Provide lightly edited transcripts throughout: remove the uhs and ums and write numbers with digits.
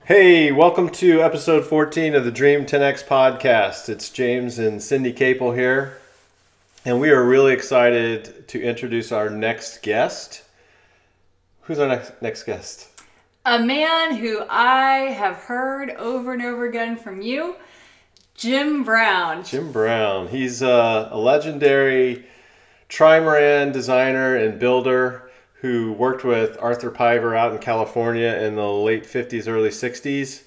Hey, welcome to episode 14 of the Dream 10X podcast. It's James and Cindy Capel here, and we are really excited to introduce our next guest. Who's our next guest? A man who I have heard over and over again from you, Jim Brown. Jim Brown. He's a legendary trimaran designer and builder who worked with Arthur Piver out in California in the late 50s, early 60s.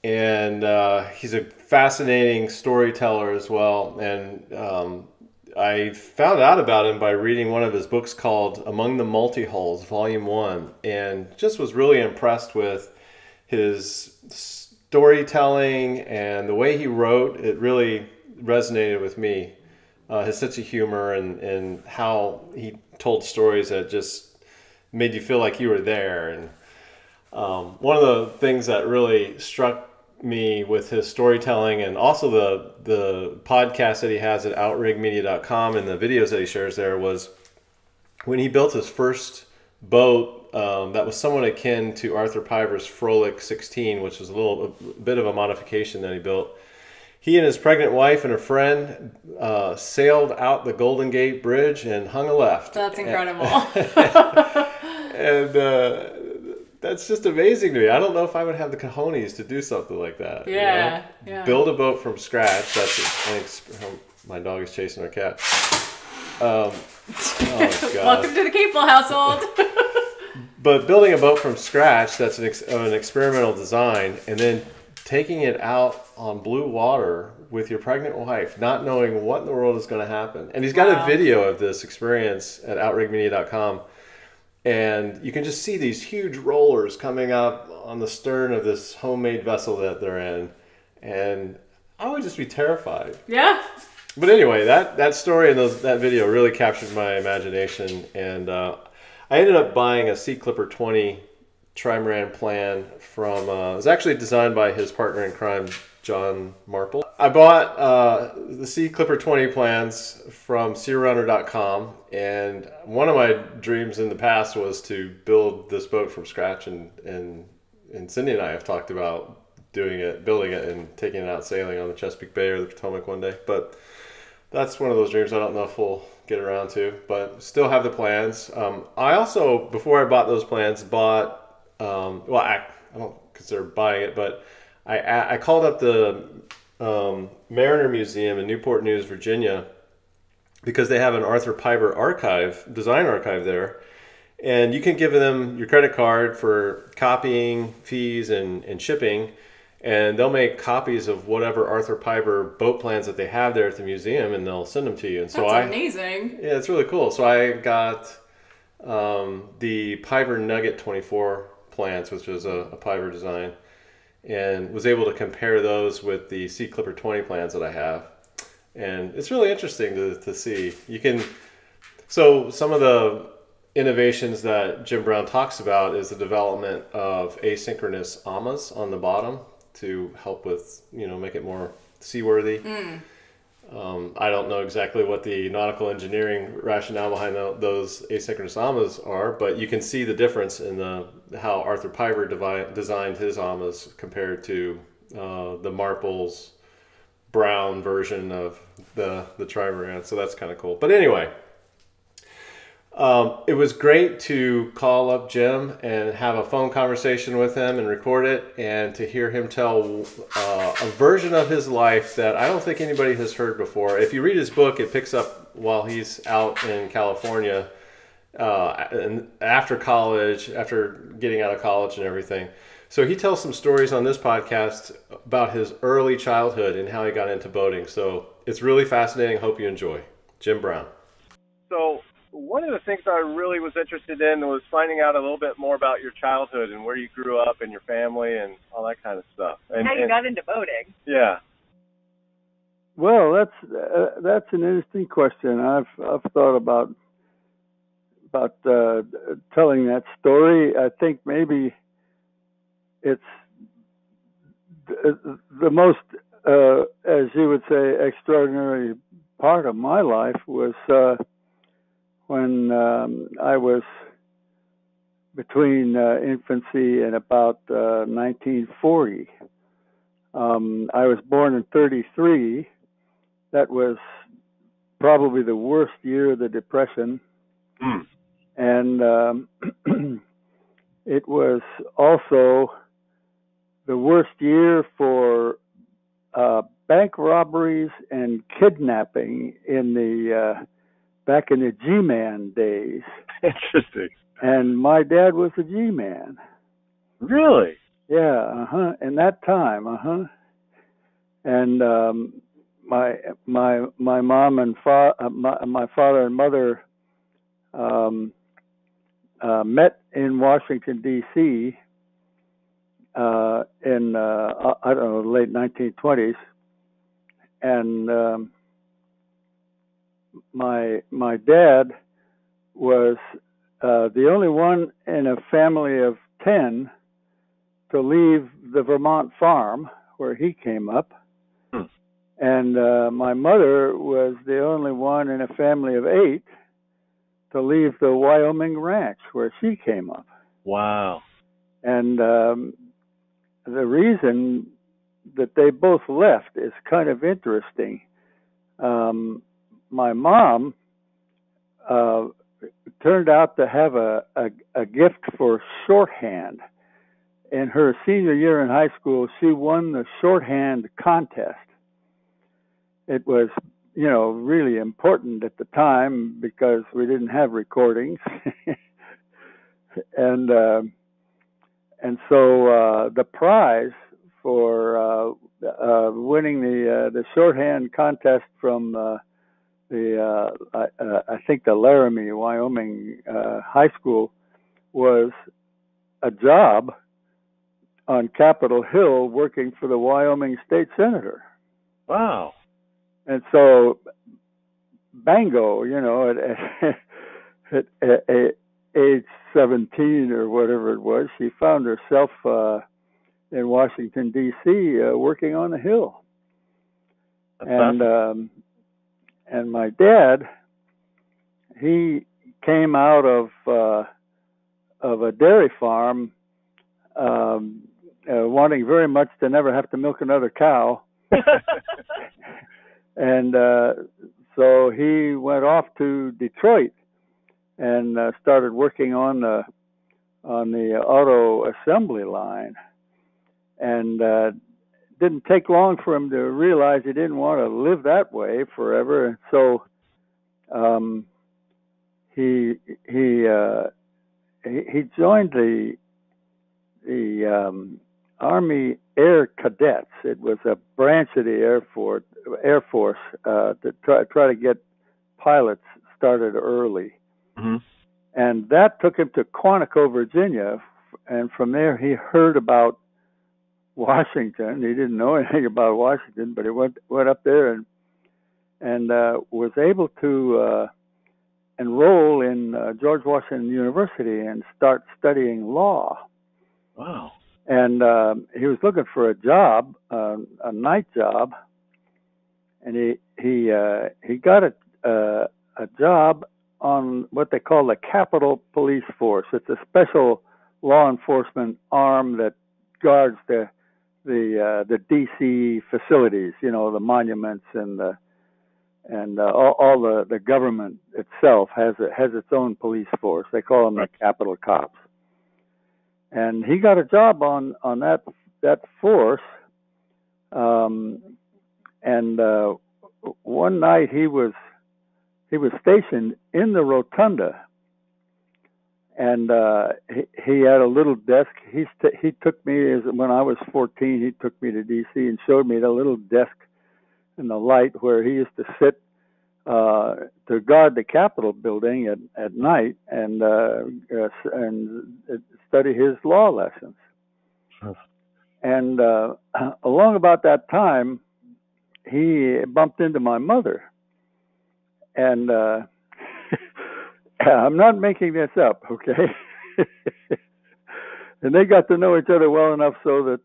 And he's a fascinating storyteller as well. And I found out about him by reading one of his books called Among the Multihulls, Volume 1, and just was really impressed with his storytelling and the way he wrote. It really resonated with me. His sense of humor and how he told stories that just made you feel like you were there. And one of the things that really struck me with his storytelling, and also the podcast that he has at outrigmedia.com and the videos that he shares there, was when he built his first boat that was somewhat akin to Arthur Piver's Frolic 16, which was a bit of a modification that he built. He and his pregnant wife and a friend sailed out the Golden Gate Bridge and hung a left. That's incredible. And that's just amazing to me. I don't know if I would have the cojones to do something like that. Yeah, you know? yeah. Build a boat from scratch. That's my dog is chasing our cat. Oh God. Welcome to the Capel household. But building a boat from scratch, that's an experimental design, and then taking it out on blue water with your pregnant wife, not knowing what in the world is going to happen. And he's got a video of this experience at outrigmedia.com. And you can just see these huge rollers coming up on the stern of this homemade vessel that they're in. And I would just be terrified. Yeah. But anyway, that story and that video really captured my imagination. And I ended up buying a Sea Clipper 20 trimaran plan from, it was actually designed by his partner in crime, John Marple. I bought the Sea Clipper 20 plans from SeaRunner.com, and one of my dreams in the past was to build this boat from scratch, and Cindy and I have talked about building it and taking it out sailing on the Chesapeake Bay or the Potomac one day. But that's one of those dreams I don't know if we'll get around to, but still have the plans. I also, before I bought those plans, I don't consider buying it, but I called up the Mariner Museum in Newport News, Virginia, because they have an Arthur Piver design archive there. And you can give them your credit card for copying fees and shipping, and they'll make copies of whatever Arthur Piver boat plans that they have there at the museum, and they'll send them to you. And so That's amazing. Yeah, it's really cool. So I got the Piver Nugget 24 plans, which was a Piver design, and was able to compare those with the Sea Clipper 20 plans that I have. And it's really interesting to see. So some of the innovations that Jim Brown talks about is the development of asynchronous amas on the bottom to help with, make it more seaworthy. I don't know exactly what the nautical engineering rationale behind those asynchronous amas are, but you can see the difference in how Arthur Piver designed his amas compared to the Marple's Brown version of the trimaran. So that's kind of cool. But anyway, it was great to call up Jim and have a phone conversation with him and record it, and to hear him tell a version of his life that I don't think anybody has heard before. If you read his book, it picks up while he's out in California and after college, after getting out of college and everything. So he tells some stories on this podcast about his early childhood and how he got into boating. So it's really fascinating. Hope you enjoy. Jim Brown. So one of the things I really was interested in was finding out a little bit more about your childhood and where you grew up and your family and all that kind of stuff. And how you got into boating. Yeah. Well, that's an interesting question. I've thought about telling that story. I think maybe it's the most, as you would say, extraordinary part of my life was when I was between infancy and about 1940. I was born in 33. That was probably the worst year of the Depression. Mm. And it was also the worst year for bank robberies and kidnapping in the back in the G-Man days. Interesting. And my dad was a G-Man. Really? Yeah, in that time, And my mom and my father and mother met in Washington D.C. In I don't know, late 1920s, and my dad was the only one in a family of 10 to leave the Vermont farm where he came up. Hmm. And my mother was the only one in a family of 8 to leave the Wyoming ranch where she came up. Wow. And the reason that they both left is kind of interesting. My mom turned out to have a gift for shorthand. In her senior year in high school, she won the shorthand contest. It was, really important at the time because we didn't have recordings. and so the prize for winning the shorthand contest from I think the Laramie, Wyoming high school was a job on Capitol Hill working for the Wyoming state senator. Wow. And so, bango, at age 17 or whatever it was, she found herself in Washington, D.C., working on the Hill. And my dad, he came out of a dairy farm, wanting very much to never have to milk another cow. And so he went off to Detroit and started working on the auto assembly line. And didn't take long for him to realize he didn't want to live that way forever. And so he joined the Army Air Cadets. It was a branch of the Air Force to try to get pilots started early. Mm-hmm. And that took him to Quantico, Virginia, and from there he heard about Washington. He didn't know anything about Washington, but he went up there and was able to enroll in George Washington University and start studying law. Wow. And he was looking for a job, a night job, and he got a job on what they call the Capitol Police Force. It's a special law enforcement arm that guards the DC facilities, the monuments and all the government itself has its own police force. They call them the Capitol Cops. And he got a job on that force. And one night he was stationed in the rotunda, and he had a little desk. He took me when I was 14. He took me to D.C. and showed me the little desk in the light where he used to sit to guard the Capitol building at night and study his law lessons. And along about that time, he bumped into my mother. And I'm not making this up, okay? And they got to know each other well enough so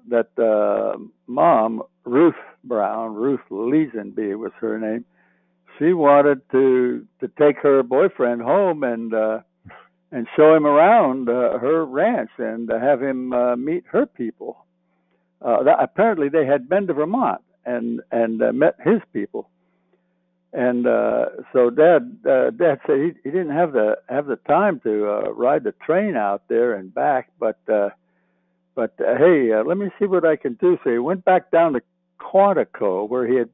that Mom, Ruth Leesenby was her name, she wanted to take her boyfriend home and and show him around her ranch and have him meet her people. Apparently, they had been to Vermont and met his people. And so Dad said he didn't have the time to ride the train out there and back, but hey, let me see what I can do. So he went back down to Quantico, where he had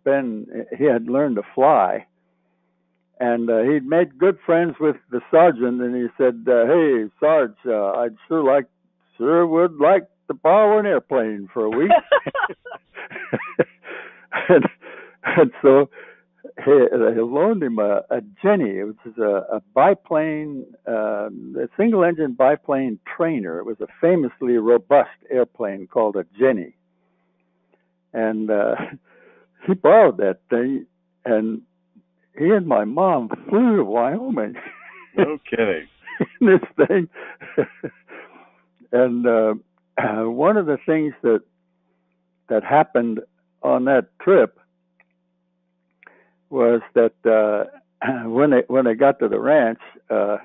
learned to fly, and he'd made good friends with the sergeant. And he said, "Hey, Sarge, I'd sure would like to borrow an airplane for a week." and so they loaned him a Jenny, which is a biplane, a single-engine biplane trainer. It was a famously robust airplane called a Jenny. And he borrowed that thing, and he and my mom flew to Wyoming. No kidding. In this thing. And one of the things that happened on that trip was that when they got to the ranch, the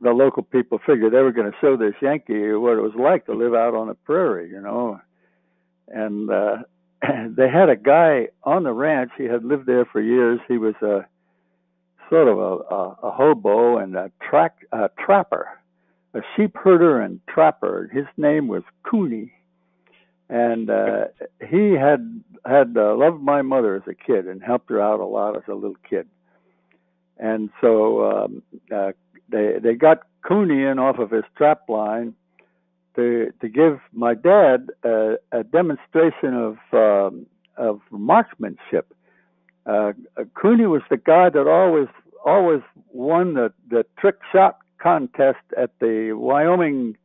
local people figured they were going to show this Yankee what it was like to live out on the prairie, you know. And they had a guy on the ranch. He had lived there for years. He was sort of a hobo and a trapper, a sheep herder and trapper. His name was Cooney. And he had loved my mother as a kid and helped her out a lot as a little kid. And so they got Cooney in off of his trap line to give my dad a demonstration of marksmanship. Cooney was the guy that always won the trick shot contest at the Wyoming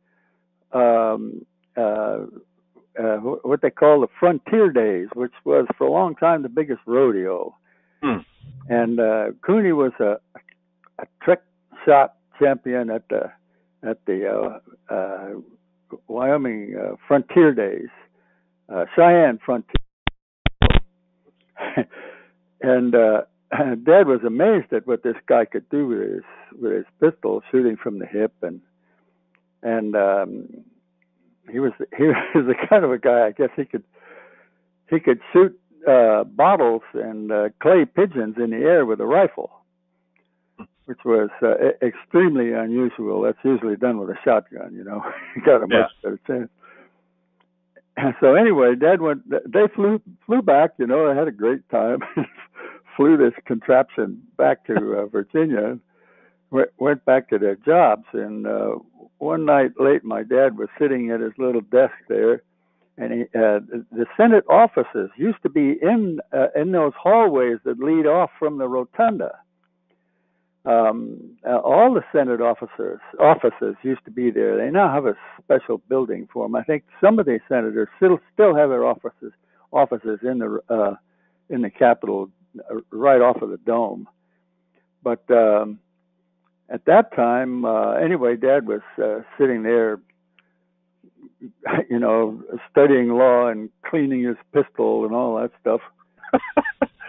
what they call the Frontier Days, which was for a long time the biggest rodeo. And Cooney was a trick shot champion at the Wyoming Frontier Days, Cheyenne Frontier. And Dad was amazed at what this guy could do with his pistol, shooting from the hip, and he was the kind of a guy, I guess he could shoot bottles and clay pigeons in the air with a rifle, which was extremely unusual. That's usually done with a shotgun, you know. You got a much better chance. So anyway, Dad they flew back, you know. They had a great time. Flew this contraption back to Virginia, went back to their jobs, and one night late, my dad was sitting at his little desk there, and the Senate offices used to be in those hallways that lead off from the rotunda. All the Senate offices used to be there. They now have a special building for them. I think some of the senators still have their offices in the Capitol, right off of the dome. But at that time, anyway, Dad was sitting there, you know, studying law and cleaning his pistol and all that stuff.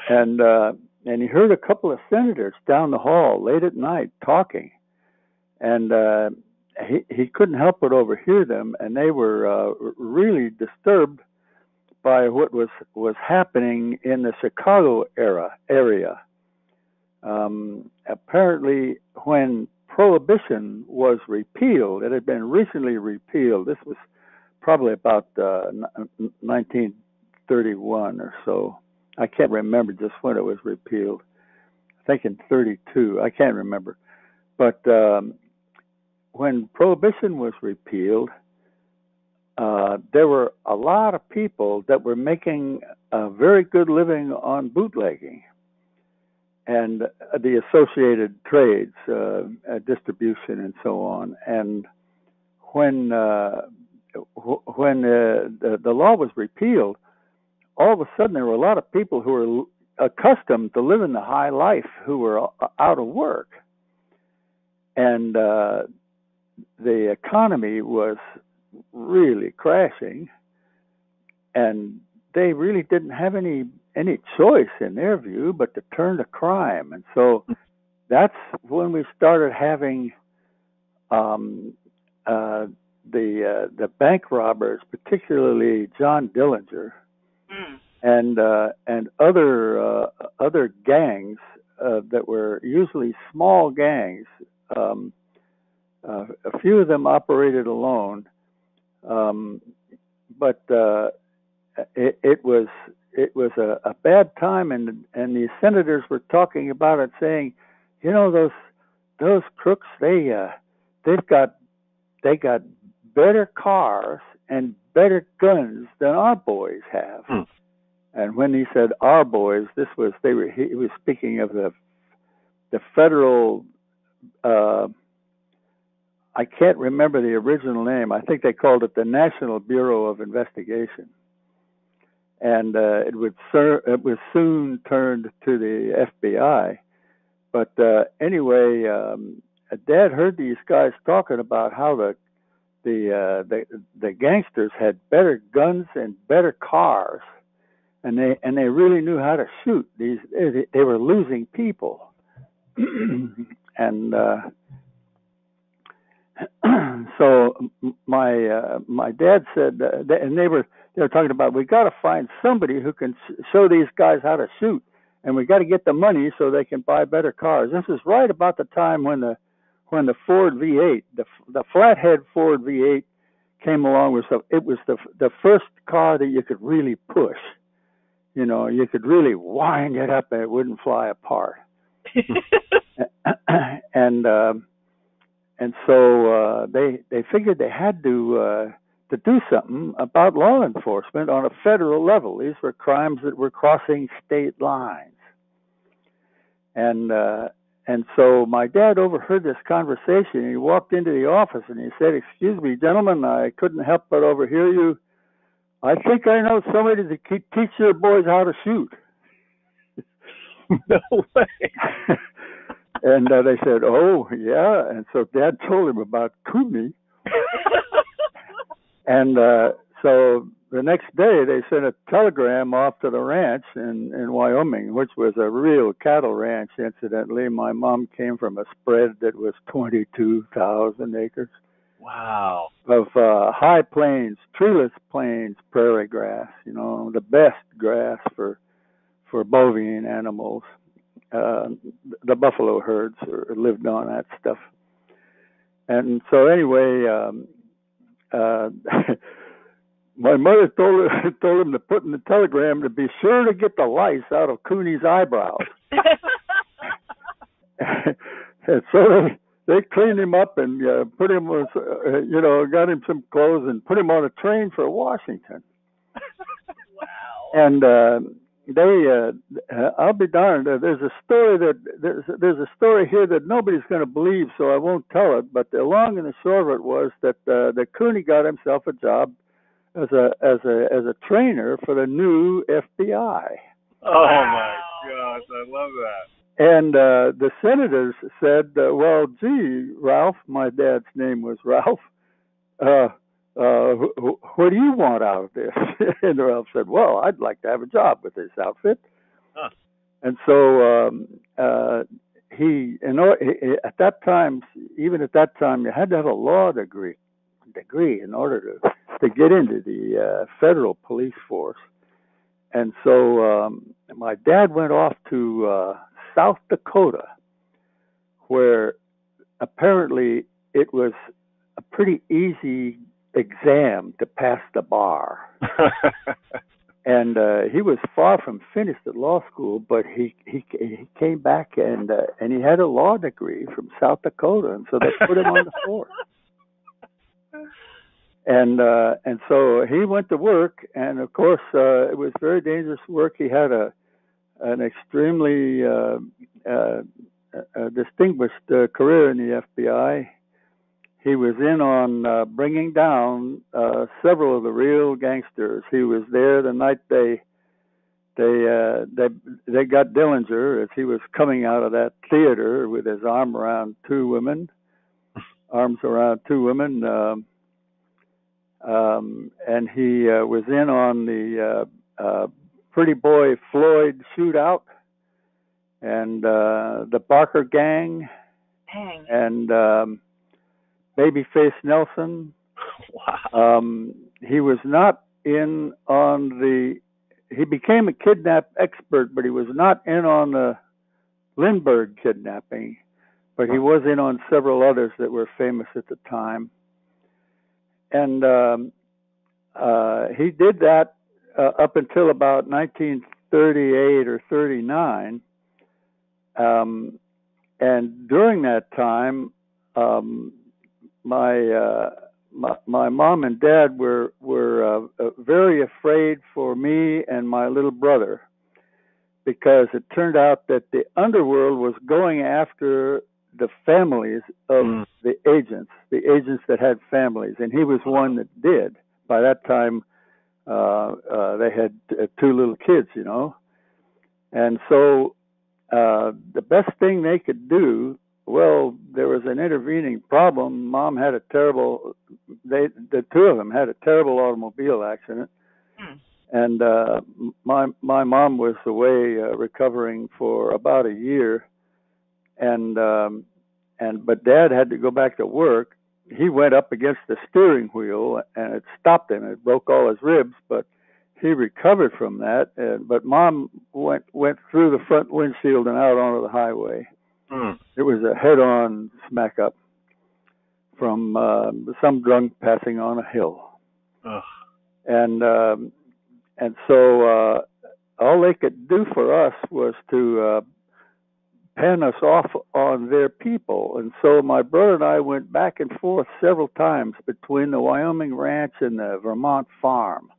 And he heard a couple of senators down the hall late at night talking, and he couldn't help but overhear them, and they were really disturbed by what was happening in the Chicago area. Apparently, when Prohibition was repealed, it had been recently repealed. This was probably about 1931 or so. I can't remember just when it was repealed. I think in 32. I can't remember. But when Prohibition was repealed, there were a lot of people that were making a very good living on bootlegging and the associated trades, distribution, and so on. And when the law was repealed, all of a sudden there were a lot of people who were accustomed to living the high life who were out of work. And the economy was really crashing, and they really didn't have any choice in their view but to turn to crime. And so that's when we started having the bank robbers, particularly John Dillinger, and other gangs that were usually small gangs. A few of them operated alone, but it was a bad time, and the senators were talking about it, saying, you know, those crooks, they got better cars and better guns than our boys have. And when he said our boys, he was speaking of the federal. I can't remember the original name. I think they called it the National Bureau of Investigation, and it was soon turned to the FBI. But anyway, Dad heard these guys talking about how the gangsters had better guns and better cars, and they really knew how to shoot. They were losing people, and so my dad said, and they were talking about, we got to find somebody who can show these guys how to shoot, and we got to get the money so they can buy better cars. This is right about the time when the Ford V8, the flathead Ford V8 came along. It was the first car that you could really push. You know, you could really wind it up and it wouldn't fly apart. And so they figured they had to do something about law enforcement on a federal level. These were crimes that were crossing state lines. And so my dad overheard this conversation. He walked into the office and he said, "Excuse me, gentlemen, I couldn't help but overhear you. I think I know somebody to teach your boys how to shoot." No way. And they said, "Oh, yeah." And so Dad told him about Cooney. And so the next day they sent a telegram off to the ranch in Wyoming, which was a real cattle ranch, incidentally. My mom came from a spread that was 22,000 acres. Wow. Of high plains, treeless plains, prairie grass, you know, the best grass for bovine animals. The buffalo herds lived on that stuff. And so anyway, my mother told him to put in the telegram to be sure to get the lice out of Cooney's eyebrows. And so they cleaned him up and put him, got him some clothes and put him on a train for Washington. Wow. And I'll be darned. There's a story here that nobody's going to believe, so I won't tell it. But the long and the short of it was that Cooney got himself a job as a trainer for the new FBI. Oh my gosh, I love that. And the senators said, "Well, gee, Ralph," my dad's name was Ralph. What do you want out of this?" And Ralph said, "Well, I'd like to have a job with this outfit." Huh. And so at that time, you had to have a law degree in order to get into the federal police force. And so my dad went off to South Dakota, where apparently it was a pretty easy exam to pass the bar. And he was far from finished at law school, but he came back and he had a law degree from South Dakota, and so they put him on the force. And so he went to work, and of course it was very dangerous work. He had an extremely distinguished career in the FBI. He was in on bringing down several of the real gangsters. He was there the night they got Dillinger as he was coming out of that theater with his arms around two women, and he was in on the Pretty Boy Floyd shootout and the Barker gang. Dang. And Babyface Nelson. Wow. He was not in on the. He became a kidnap expert, but he was not in on the Lindbergh kidnapping. But he was in on several others that were famous at the time. And he did that up until about 1938 or 39. And during that time, my mom and dad were very afraid for me and my little brother, because it turned out that the underworld was going after the families of the agents that had families, and he was one that did. By that time, they had two little kids, you know, and so the best thing they could do. Well, there was an intervening problem. Mom had the two of them had a terrible automobile accident, and my mom was away recovering for about a year, and but Dad had to go back to work. He went up against the steering wheel and it stopped him. It broke all his ribs, but he recovered from that. But Mom went through the front windshield and out onto the highway. It was a head-on smack up from some drunk passing on a hill. Ugh. And so all they could do for us was to pen us off on their people. And so my brother and I went back and forth several times between the Wyoming ranch and the Vermont farm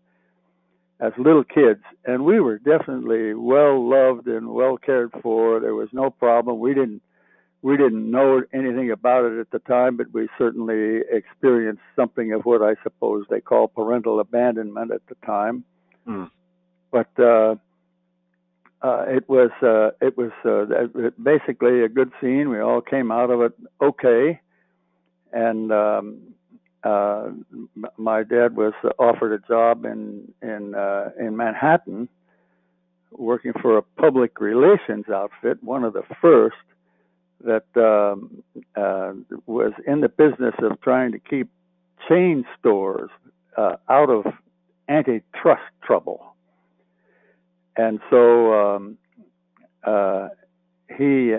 as little kids. And we were definitely well loved and well cared for. There was no problem. We didn't know anything about it at the time, but we certainly experienced something of what I suppose they call parental abandonment at the time. But it was basically a good scene. We all came out of it okay, and my dad was offered a job in Manhattan, working for a public relations outfit, one of the first that was in the business of trying to keep chain stores out of antitrust trouble. And so he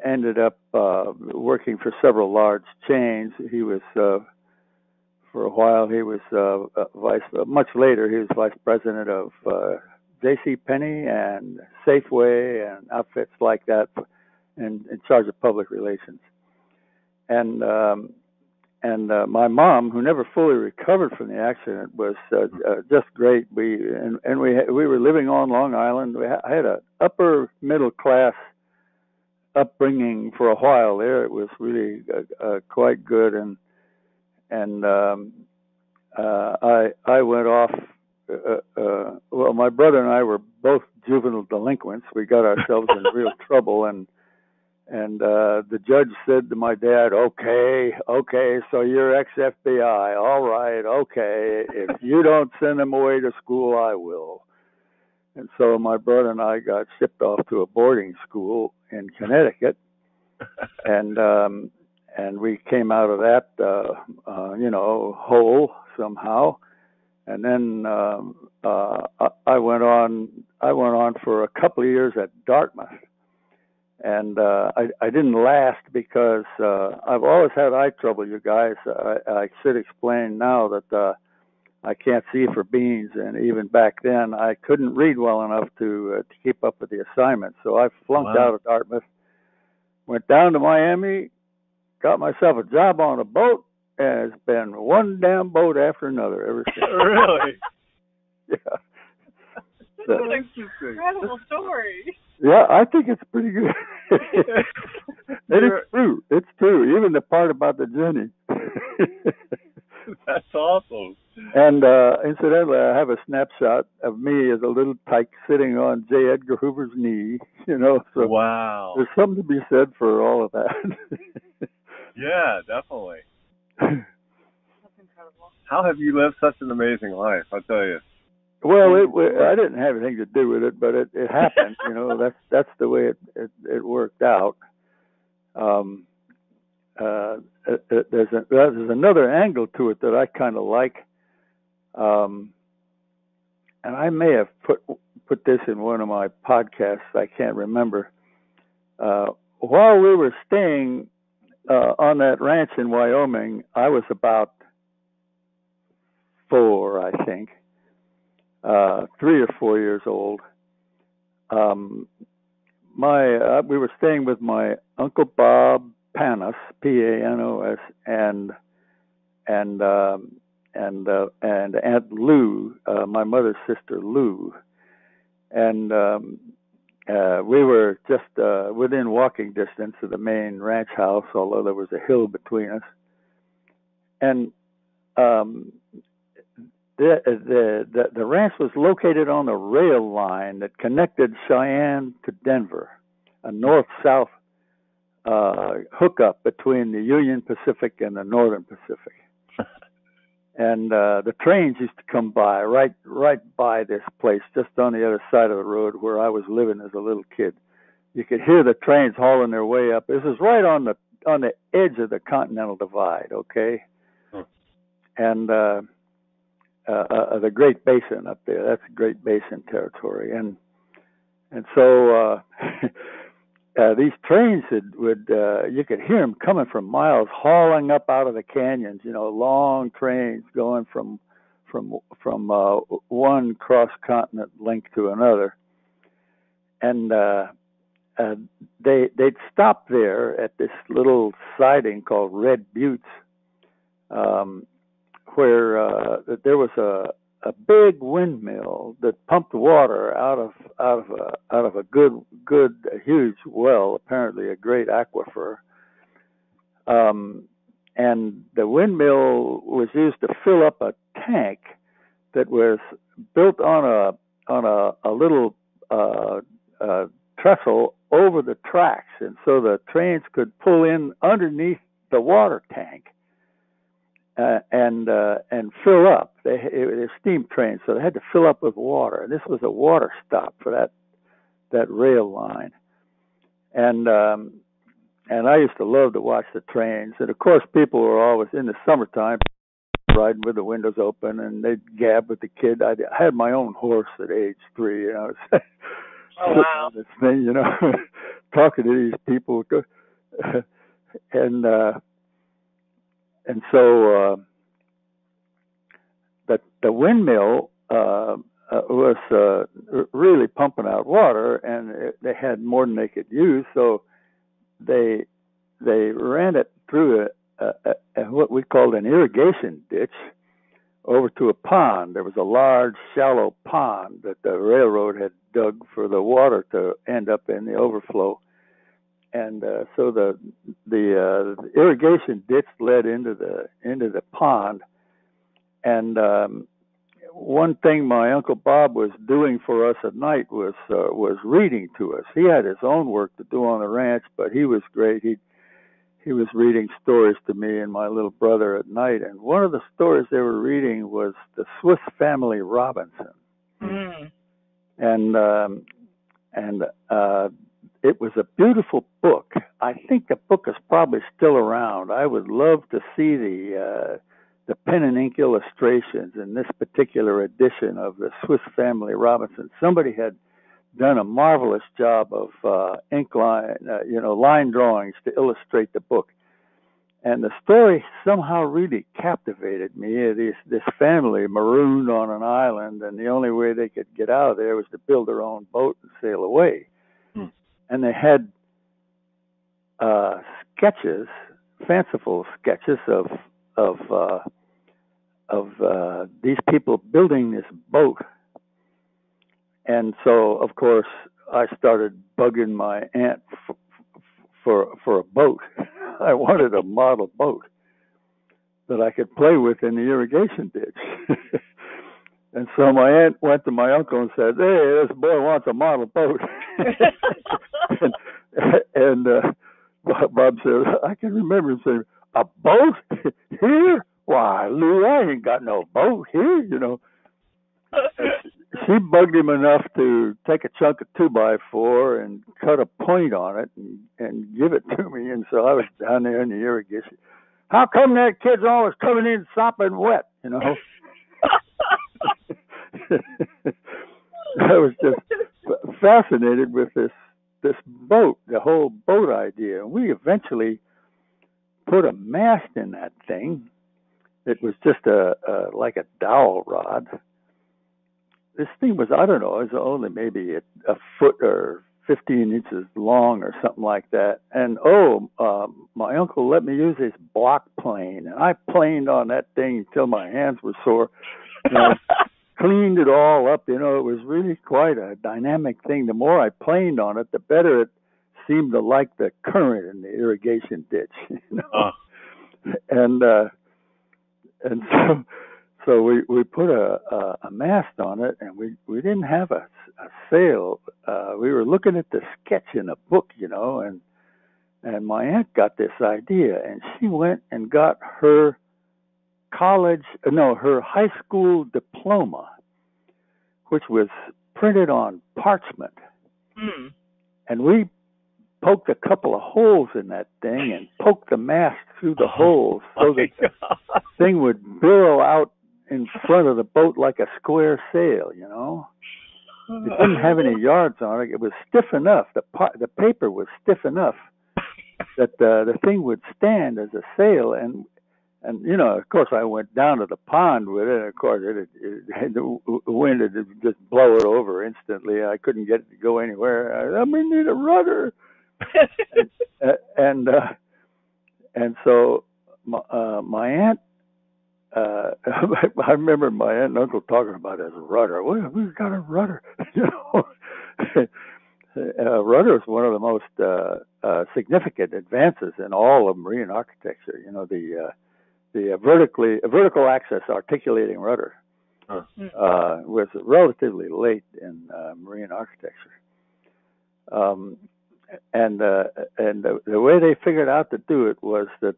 ended up working for several large chains. He was for a while he was much later he was vice president of J.C. Penney and Safeway and outfits like that, and in charge of public relations. And my mom, who never fully recovered from the accident, was just great. We were living on Long Island. I had a upper middle class upbringing for a while there. It was really quite good, and I went off. Well, my brother and I were both juvenile delinquents. We got ourselves in real trouble, and the judge said to my dad, okay, so you're ex-FBI. All right, okay. If you don't send him away to school, I will. And so my brother and I got shipped off to a boarding school in Connecticut, and we came out of that, whole somehow. And then I went on for a couple of years at Dartmouth. And I didn't last because I've always had eye trouble, you guys. I should explain now that I can't see for beans, and even back then I couldn't read well enough to keep up with the assignment. So I flunked out of Dartmouth, went down to Miami, got myself a job on a boat, and it's been one damn boat after another ever since. Really? Yeah. That's an incredible story. Yeah, I think it's pretty good. It's true. It's true. Even the part about the journey. That's awesome. And incidentally, I have a snapshot of me as a little tyke sitting on J. Edgar Hoover's knee. So wow. There's something to be said for all of that. Yeah, definitely. That's incredible. How have you lived such an amazing life? I'll tell you. Well, I didn't have anything to do with it, but it happened. That's the way it worked out. there's another angle to it that I kind of like, and I may have put this in one of my podcasts. I can't remember. While we were staying on that ranch in Wyoming, I was about 4, I think, 3 or 4 years old. We were staying with my Uncle Bob Panos, Panos, and Aunt Lou, my mother's sister Lou, and we were just within walking distance of the main ranch house, although there was a hill between us. And the ranch was located on a rail line that connected Cheyenne to Denver, a north-south hookup between the Union Pacific and the Northern Pacific. And the trains used to come by right by this place, just on the other side of the road where I was living as a little kid. You could hear the trains hauling their way up. This is right on the edge of the Continental Divide, okay? And the Great Basin up there. That's Great Basin territory. And so these trains would you could hear them coming from miles, hauling up out of the canyons. Long trains going from one cross-continent link to another, and they'd stop there at this little siding called Red Buttes, where there was a big windmill that pumped water out of a good huge well, apparently a great aquifer. And the windmill was used to fill up a tank that was built on a little trestle over the tracks, and so the trains could pull in underneath the water tank and fill up. They're steam trains, so they had to fill up with water. And this was a water stop for that rail line. And I used to love to watch the trains. And of course, people were always in the summertime riding with the windows open, and they'd gab with the kid. I had my own horse at age 3. Oh wow! This thing, talking to these people, and so the windmill was really pumping out water, and they had more than they could use, so they ran it through what we called an irrigation ditch over to a pond. There was a large, shallow pond that the railroad had dug for the water to end up in the overflow. And so the irrigation ditch led into the pond. And one thing my Uncle Bob was doing for us at night was reading to us. He had his own work to do on the ranch, but he was great. He was reading stories to me and my little brother at night. And one of the stories they were reading was the Swiss Family Robinson. Mm. And it was a beautiful book. I think the book is probably still around. I would love to see the pen and ink illustrations in this particular edition of the Swiss Family Robinson. Somebody had done a marvelous job of line drawings to illustrate the book. And the story somehow really captivated me. This family marooned on an island, and the only way they could get out of there was to build their own boat and sail away. Mm. And they had sketches, fanciful sketches of these people building this boat. And so, of course, I started bugging my aunt for a boat. I wanted a model boat that I could play with in the irrigation ditch. And so my aunt went to my uncle and said, "Hey, this boy wants a model boat." and Bob said, I can remember him saying, "A boat here? Why, Lou, I ain't got no boat here, she bugged him enough to take a chunk of 2x4 and cut a point on it and give it to me. And so I was down there in the irrigation. How come that kid's always coming in sopping wet, you know? I was just fascinated with this boat, the whole boat idea. And we eventually put a mast in that thing. It was just like a dowel rod. This thing was, I don't know, it was only maybe a foot or 15 inches long or something like that. And my uncle let me use his block plane, and I planed on that thing until my hands were sore. You know, cleaned it all up. You know, it was really quite a dynamic thing. The more I planed on it, the better it seemed to like the current in the irrigation ditch. You know, and so we put a mast on it, and we didn't have a sail. We were looking at the sketch in a book, you know, and my aunt got this idea, and she went and got her her high school diploma, which was printed on parchment. Mm. And we poked a couple of holes in that thing and poked the mast through the holes so that the thing would billow out in front of the boat like a square sail, you know. It didn't have any yards on it. It was stiff enough. The paper was stiff enough that the thing would stand as a sail. And you know, of course, I went down to the pond with it. And of course, the wind would just blow it over instantly. I couldn't get it to go anywhere. I need a rudder. And so my aunt, I remember my aunt and uncle talking about it as a rudder. We've got a rudder, you know. Rudder is one of the most significant advances in all of marine architecture. You know, the vertical axis articulating rudder was relatively late in marine architecture. And the way they figured out to do it was that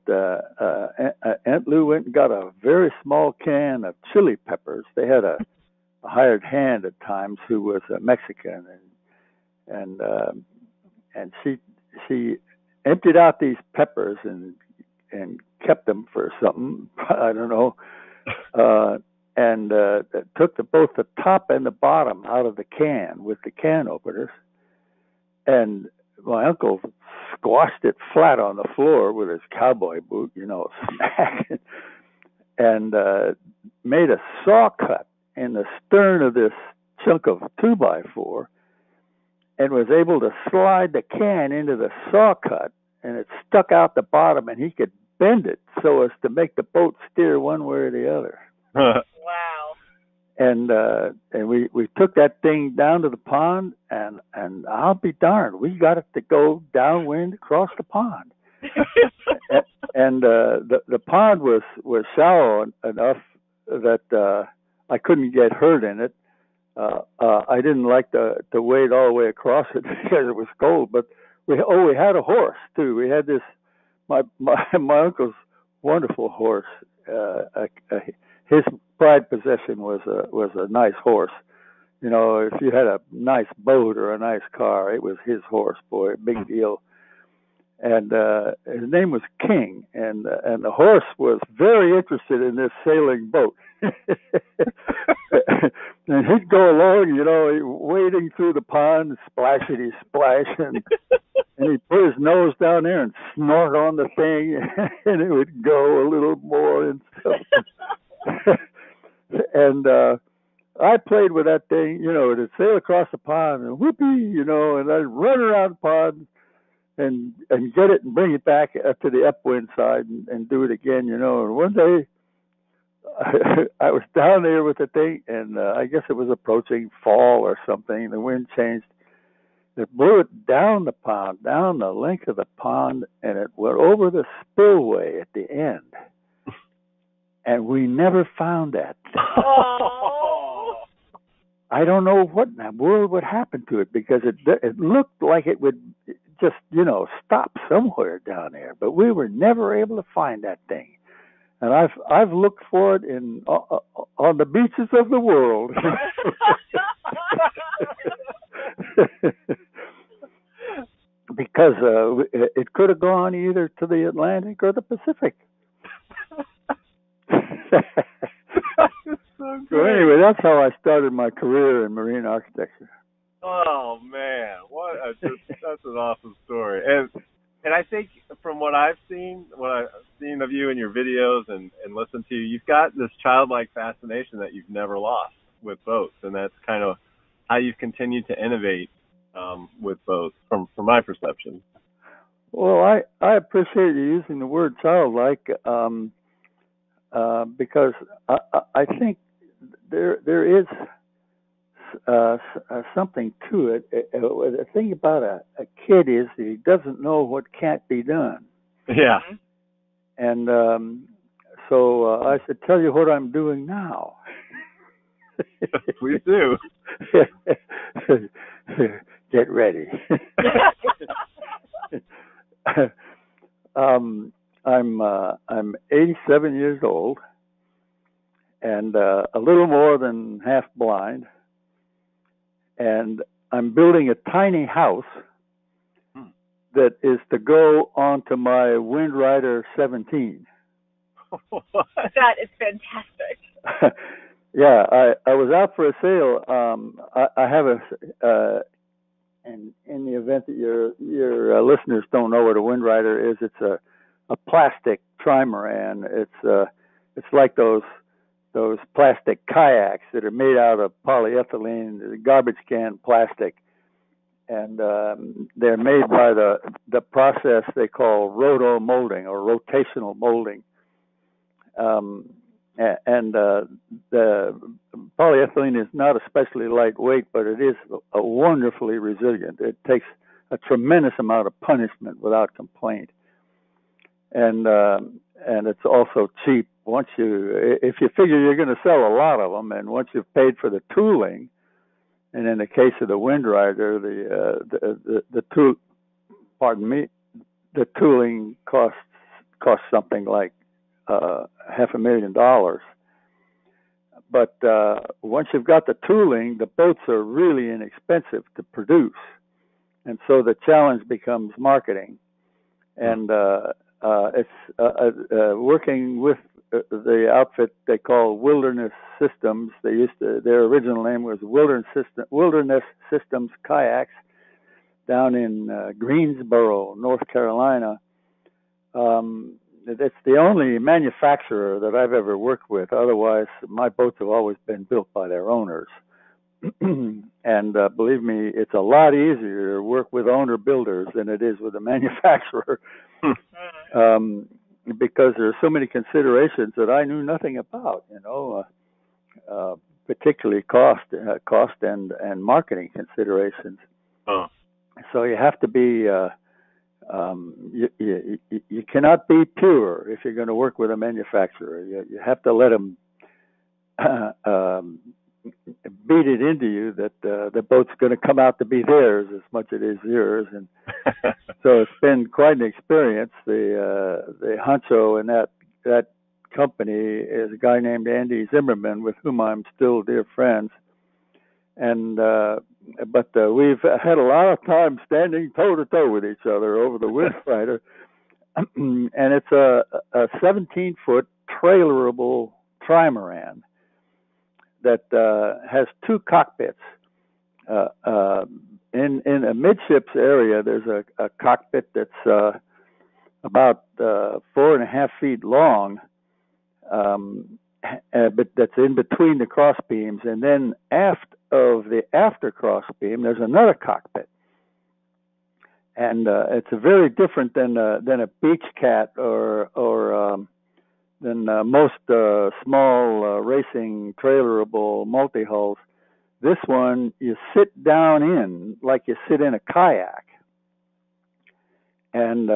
Aunt Lou went and got a very small can of chili peppers. They had a hired hand at times who was a Mexican, and she emptied out these peppers and kept them for something, I don't know, and took both the top and the bottom out of the can with the can openers, and my uncle squashed it flat on the floor with his cowboy boot, you know, smack, and made a saw cut in the stern of this chunk of 2x4, and was able to slide the can into the saw cut, and it stuck out the bottom, and he could bend it so as to make the boat steer one way or the other. Wow. And we took that thing down to the pond, and I'll be darned, we got it to go downwind across the pond. and the pond was shallow enough that I couldn't get hurt in it. I didn't like to wade all the way across it because it was cold, but we had a horse too. We had this my uncle's wonderful horse. His pride possession was a nice horse. You know, if you had a nice boat or a nice car, it was his horse, boy, big deal. And his name was King, and the horse was very interested in this sailing boat. And he'd go along, you know, wading through the pond, splashity splash, and he'd put his nose down there and snort on the thing, and it would go a little more and stuff. And I played with that thing, you know, it'd sail across the pond and whoopee, you know, and I'd run around the pond and get it and bring it back up to the upwind side and do it again, you know. And one day I was down there with the thing, and I guess it was approaching fall or something. The wind changed. It blew it down the pond, down the length of the pond, and it went over the spillway at the end. And we never found that thing. Oh. I don't know what in the world would happen to it, because it looked like it would just, you know, stop somewhere down there. But we were never able to find that thing. And I've looked for it on the beaches of the world. because it could have gone either to the Atlantic or the Pacific. So anyway, that's how I started my career in marine architecture. Oh man, that's an awesome story. And I think from what I've seen of you in your videos and listened to you, you've got this childlike fascination that you've never lost with boats, and that's kind of how you've continued to innovate with boats, from my perception. Well, I appreciate you using the word childlike because I think there is something to it. The thing about a kid is that he doesn't know what can't be done. Yeah. And so I said, tell you what I'm doing now. Please do. Get ready. I'm 87 years old and a little more than half blind, and I'm building a tiny house that is to go onto my Wind Rider 17. That is fantastic. Yeah, I was out for a sale. I have and in the event that your listeners don't know what a Wind Rider is, it's a plastic trimaran. It's like those plastic kayaks that are made out of polyethylene, garbage can plastic, and they're made by the process they call roto molding or rotational molding. And the polyethylene is not especially lightweight, but it is a wonderfully resilient. It takes a tremendous amount of punishment without complaint, and it's also cheap. If you figure you're going to sell a lot of them, and once you've paid for the tooling, and in the case of the Wind Rider, the tooling costs something like $500,000. But once you've got the tooling, the boats are really inexpensive to produce, and so the challenge becomes marketing. And it's working with the outfit they call Wilderness Systems. Their original name was Wilderness Systems Kayaks, down in Greensboro, North Carolina. It's the only manufacturer that I've ever worked with. Otherwise, my boats have always been built by their owners. And believe me, it's a lot easier to work with owner builders than it is with a manufacturer, because there are so many considerations that I knew nothing about. Particularly cost and marketing considerations. Oh. So you have to be. You cannot be pure if you're going to work with a manufacturer. You have to let them beat it into you that the boat's going to come out to be theirs as much as it is yours, and so it's been quite an experience. The honcho in that company is a guy named Andy Zimmerman, with whom I'm still dear friends, and but we've had a lot of time standing toe to toe with each other over the Wind Rider, and it's a 17-foot trailerable trimaran that has two cockpits. In a midships area, there's a cockpit that's about 4.5 feet long, but that's in between the cross beams, and then aft of the after cross beam, there's another cockpit, and it's very different than a beach cat or than most small racing trailerable multi-hulls. This one you sit down in like you sit in a kayak. And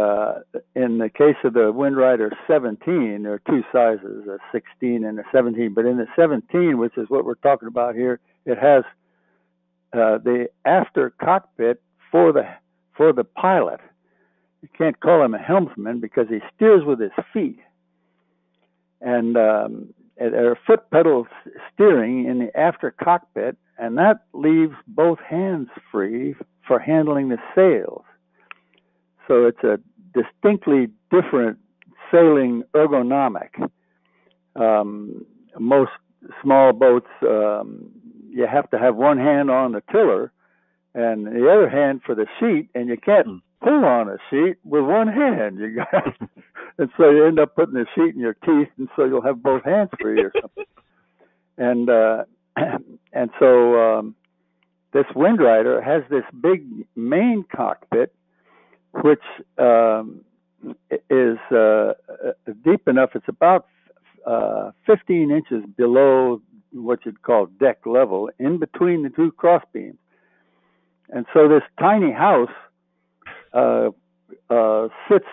in the case of the Wind Rider 17, there are two sizes, a 16 and a 17. But in the 17, which is what we're talking about here, it has the after cockpit for the pilot. You can't call him a helmsman because he steers with his feet. And there are foot pedal steering in the after cockpit, and that leaves both hands free for handling the sails. So it's a distinctly different sailing ergonomic. Most small boats, you have to have one hand on the tiller and the other hand for the sheet, and you can't pull on a sheet with one hand. You got, and so you end up putting the sheet in your teeth, and so you'll have both hands free or something. And so this Windrider has this big main cockpit, which is deep enough. It's about 15 inches below what you'd call deck level, in between the two cross beams. And so this tiny house sits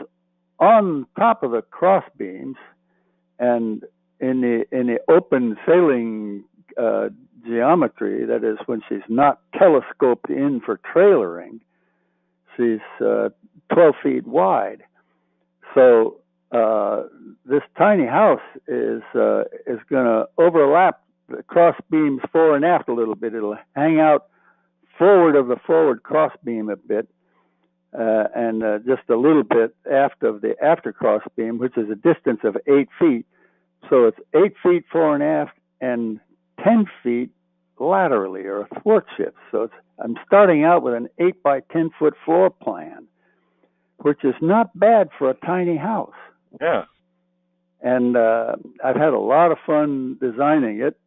on top of the cross beams, and in the open sailing geometry, that is, when she's not telescoped in for trailering, she's 12 feet wide. So this tiny house is going to overlap the cross beams fore and aft a little bit. It'll hang out forward of the forward cross beam a bit, and just a little bit aft of the after cross beam, which is a distance of 8 feet. So it's 8 feet fore and aft and 10 feet laterally, or athwartships. So I'm starting out with an 8 by 10 foot floor plan, which is not bad for a tiny house. Yeah. And I've had a lot of fun designing it.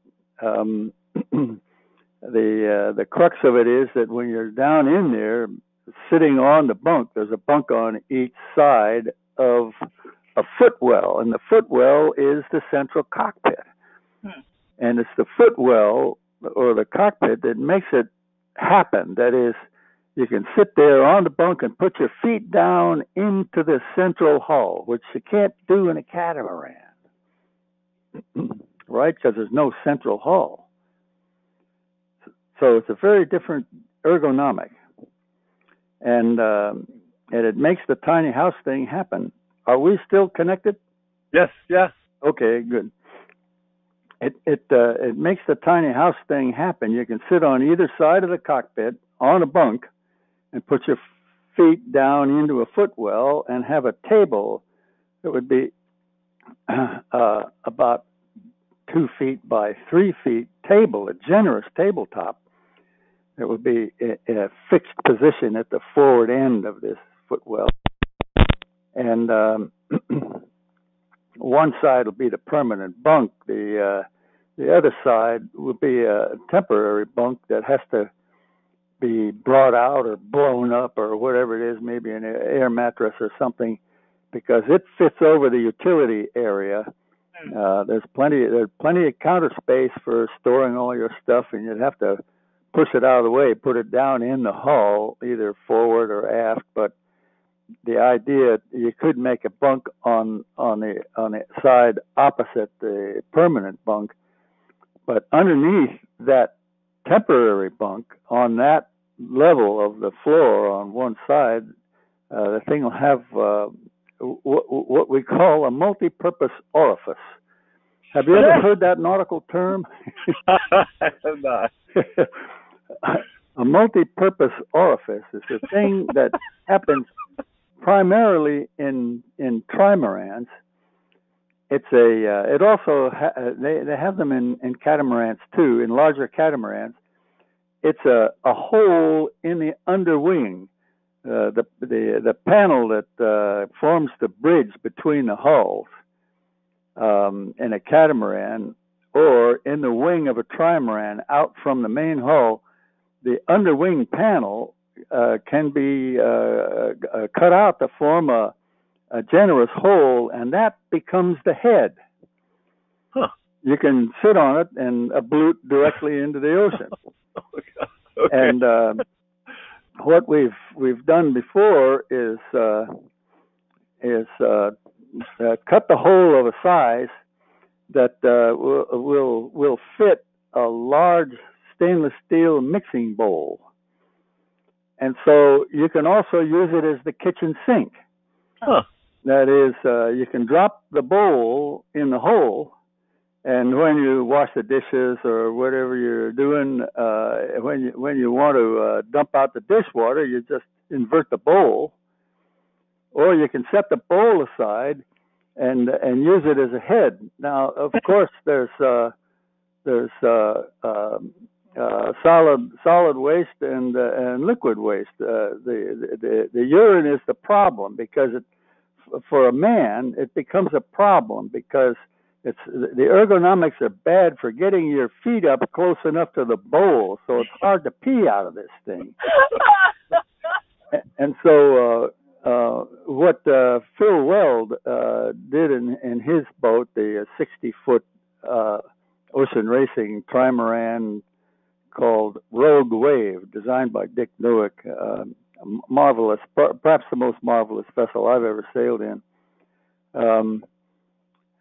The crux of it is that when you're down in there, sitting on the bunk, there's a bunk on each side of a footwell, and the footwell is the central cockpit. And it's the footwell or the cockpit that makes it happen. That is, you can sit there on the bunk and put your feet down into the central hull, which you can't do in a catamaran, right? Because there's no central hull. So it's a very different ergonomic. And it makes the tiny house thing happen. Are we still connected? Yes, yeah. Okay, good. It makes the tiny house thing happen. You can sit on either side of the cockpit on a bunk and put your feet down into a footwell and have a table that would be about 2 feet by 3 feet table, a generous tabletop that would be in a fixed position at the forward end of this footwell. And one side will be the permanent bunk. The other side will be a temporary bunk that has to be brought out or blown up or whatever it is, maybe an air mattress or something, because it fits over the utility area. There's plenty of counter space for storing all your stuff, and you'd have to push it out of the way, put it down in the hull, either forward or aft. But the idea, you could make a bunk on the side opposite the permanent bunk, but underneath that temporary bunk, on that level of the floor on one side, the thing will have what we call a multi-purpose orifice. Have you ever heard that nautical term? I have not. A multi-purpose orifice is a thing that happens primarily in trimarans. It's it also they have them in catamarans too, in larger catamarans. It's a hole in the underwing, the panel that forms the bridge between the hulls in a catamaran, or in the wing of a trimaran out from the main hull. The underwing panel can be cut out to form a generous hole, and that becomes the head. Huh. You can sit on it and ablute directly into the ocean. Okay. And what we've done before is cut the hole of a size that will fit a large stainless steel mixing bowl. And so you can also use it as the kitchen sink. Huh. That is, you can drop the bowl in the hole, and when you wash the dishes or whatever you're doing, when you want to dump out the dishwater, you just invert the bowl, or you can set the bowl aside and use it as a head. Now, of course, there's solid waste and liquid waste. The urine is the problem because for a man it becomes a problem because the ergonomics are bad for getting your feet up close enough to the bowl, so it's hard to pee out of this thing. And so what Phil Weld did in his boat, the 60-foot ocean racing trimaran called Rogue Wave, designed by Dick Newick, marvelous, perhaps the most marvelous vessel I've ever sailed in.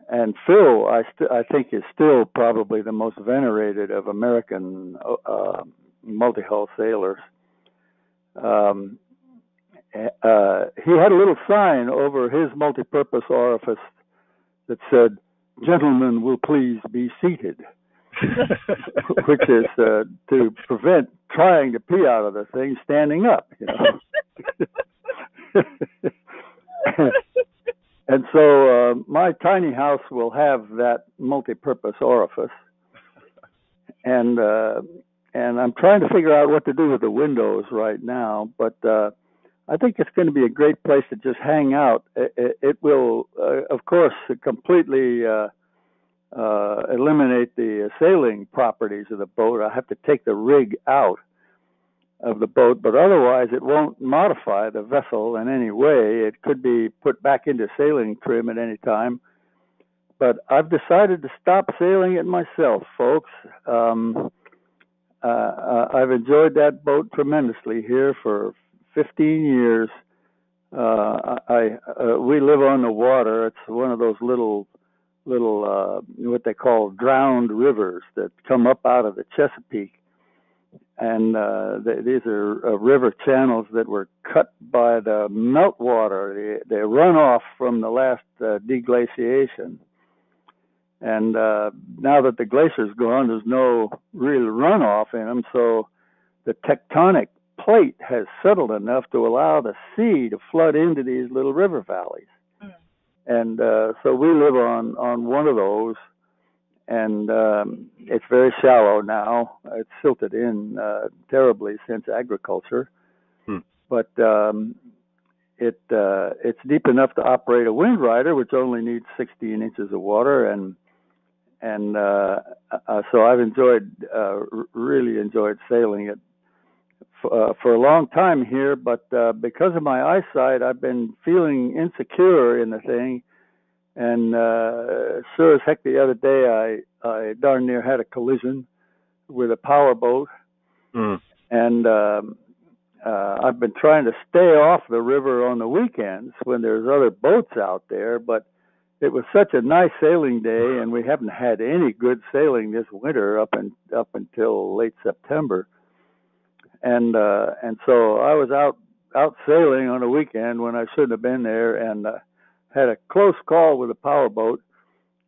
And Phil, I think, is still probably the most venerated of American multi-hull sailors. He had a little sign over his multi-purpose orifice that said, "Gentlemen will please be seated," which is to prevent trying to pee out of the thing standing up, you know. And so my tiny house will have that multi-purpose orifice, and I'm trying to figure out what to do with the windows right now, but I think it's going to be a great place to just hang out. It will, of course, completely eliminate the sailing properties of the boat. I have to take the rig out of the boat, but otherwise it won't modify the vessel in any way. It could be put back into sailing trim at any time. But I've decided to stop sailing it myself, folks. I've enjoyed that boat tremendously here for 15 years. We live on the water. It's one of those little what they call drowned rivers that come up out of the Chesapeake, and these are river channels that were cut by the meltwater, the runoff from the last deglaciation. And now that the glacier's gone, there's no real runoff in them, so the tectonic plate has settled enough to allow the sea to flood into these little river valleys. And so we live on one of those, and it's very shallow now. It's silted in terribly since agriculture, but it's deep enough to operate a wind rider, which only needs 16 inches of water, and so I've really enjoyed sailing it for a long time here, but because of my eyesight, I've been feeling insecure in the thing. And sure as heck, the other day I darn near had a collision with a power boat, and I've been trying to stay off the river on the weekends when there's other boats out there. But it was such a nice sailing day, and we haven't had any good sailing this winter up until late September. And so I was out sailing on a weekend when I shouldn't have been there, and had a close call with a powerboat.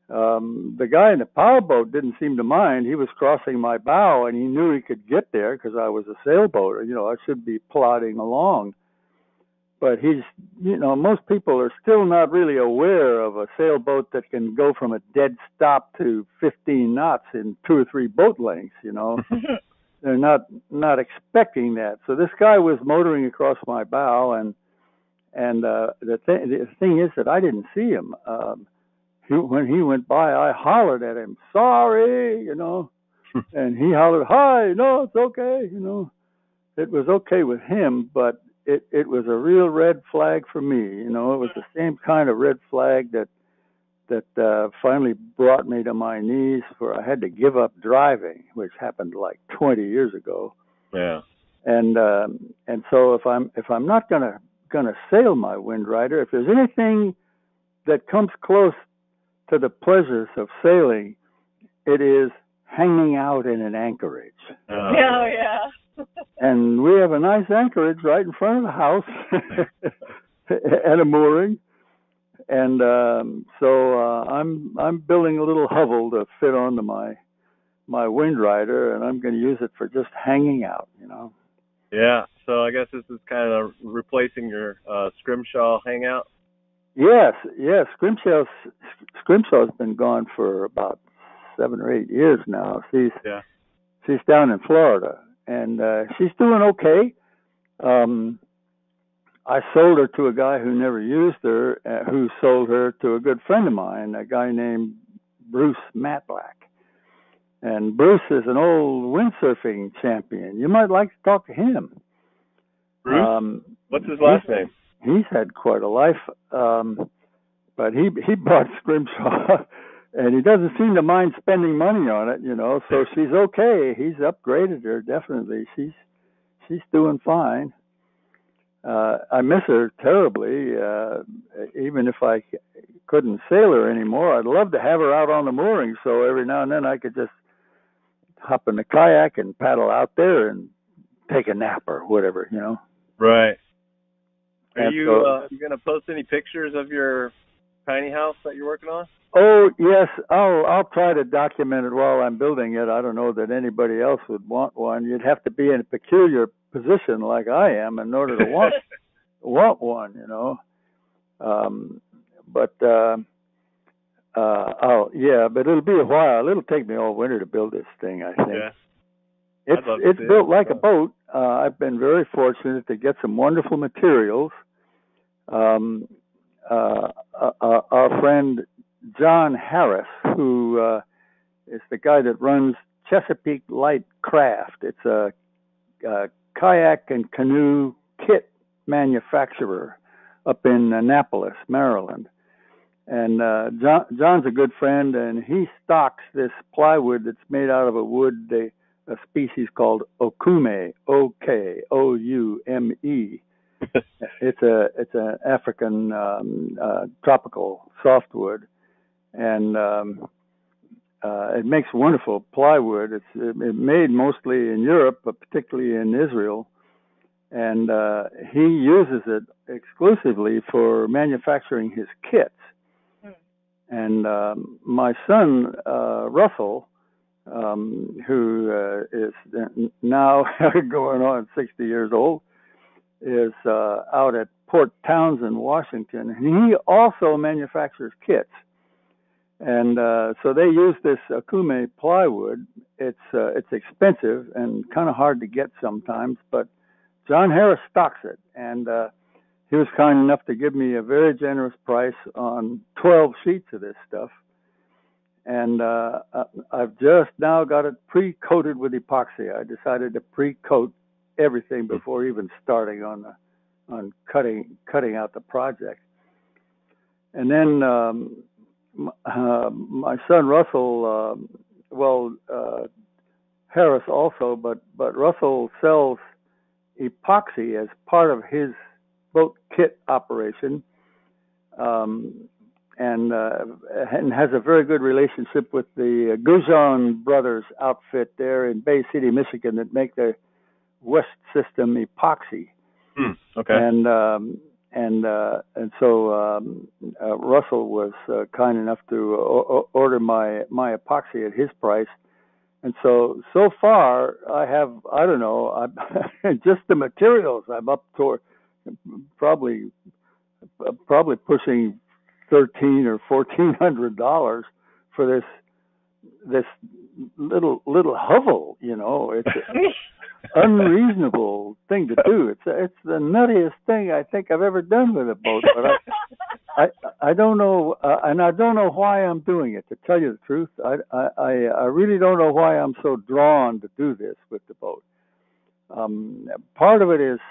The guy in the powerboat didn't seem to mind. He was crossing my bow, and he knew he could get there because I was a sailboat. You know, I should be plodding along. But most people are still not really aware of a sailboat that can go from a dead stop to 15 knots in 2 or 3 boat lengths, you know. They're not expecting that. So this guy was motoring across my bow, and the thing is that I didn't see him. When he went by, I hollered at him, "Sorry," you know, and he hollered, "Hi, no, it's okay," you know. It was okay with him, but it was a real red flag for me. You know, it was the same kind of red flag that finally brought me to my knees, where I had to give up driving, which happened like 20 years ago. Yeah. And so if I'm not gonna sail my wind rider, if there's anything that comes close to the pleasures of sailing, it is hanging out in an anchorage. Oh yeah. And we have a nice anchorage right in front of the house at a mooring. And so I'm building a little hovel to fit onto my wind rider, and I'm going to use it for just hanging out, you know. Yeah. So I guess this is kind of replacing your Scrimshaw hangout. Yes, yes. Scrimshaw's been gone for about 7 or 8 years now. Yeah. She's down in Florida, and she's doing okay. Um, I sold her to a guy who never used her, who sold her to a good friend of mine, a guy named Bruce Matlack. And Bruce is an old windsurfing champion. You might like to talk to him. Bruce? What's his last name? He's had quite a life, but he bought Scrimshaw, and he doesn't seem to mind spending money on it, So she's okay. He's upgraded her definitely. She's doing fine. I miss her terribly. Even if I couldn't sail her anymore, I'd love to have her out on the mooring, so every now and then I could just hop in the kayak and paddle out there and take a nap or whatever, Right. Are and you so, you gonna post any pictures of your tiny house that you're working on? Oh yes, I'll try to document it while I'm building it. I don't know that anybody else would want one. You'd have to be in a peculiar position like I am in order to want one, But but it'll be a while. It'll take me all winter to build this thing, I think. Yeah. It's built like a boat. I've been very fortunate to get some wonderful materials. Our friend John Harris, who is the guy that runs Chesapeake Light Craft. It's a kayak and canoe kit manufacturer up in Annapolis, Maryland. And John's a good friend, and he stocks this plywood that's made out of a wood, a species called okume, Okoume. It's an African tropical softwood, and it makes wonderful plywood. It's made mostly in Europe, but particularly in Israel, and he uses it exclusively for manufacturing his kits. And my son Russell, who is now going on 60 years old, is out at Port Townsend, Washington, and he also manufactures kits. And so they use this Okume plywood. It's expensive and kind of hard to get sometimes, but John Harris stocks it, and he was kind enough to give me a very generous price on 12 sheets of this stuff. And I've just now got it pre-coated with epoxy. I decided to pre-coat everything before even starting on cutting out the project. And then my son Russell, Harris also, but Russell sells epoxy as part of his boat kit operation, and has a very good relationship with the Goujon Brothers outfit there in Bay City, Michigan, that make the West System epoxy. Okay. And so Russell was kind enough to order my epoxy at his price. And so far I don't know, just the materials, I'm up toward probably pushing $1,300 or $1,400 for this little hovel. It's an unreasonable thing to do. It's the nuttiest thing I think I've ever done with a boat. But I don't know, and I don't know why I'm doing it. To tell you the truth, I really don't know why I'm so drawn to do this with the boat. Part of it is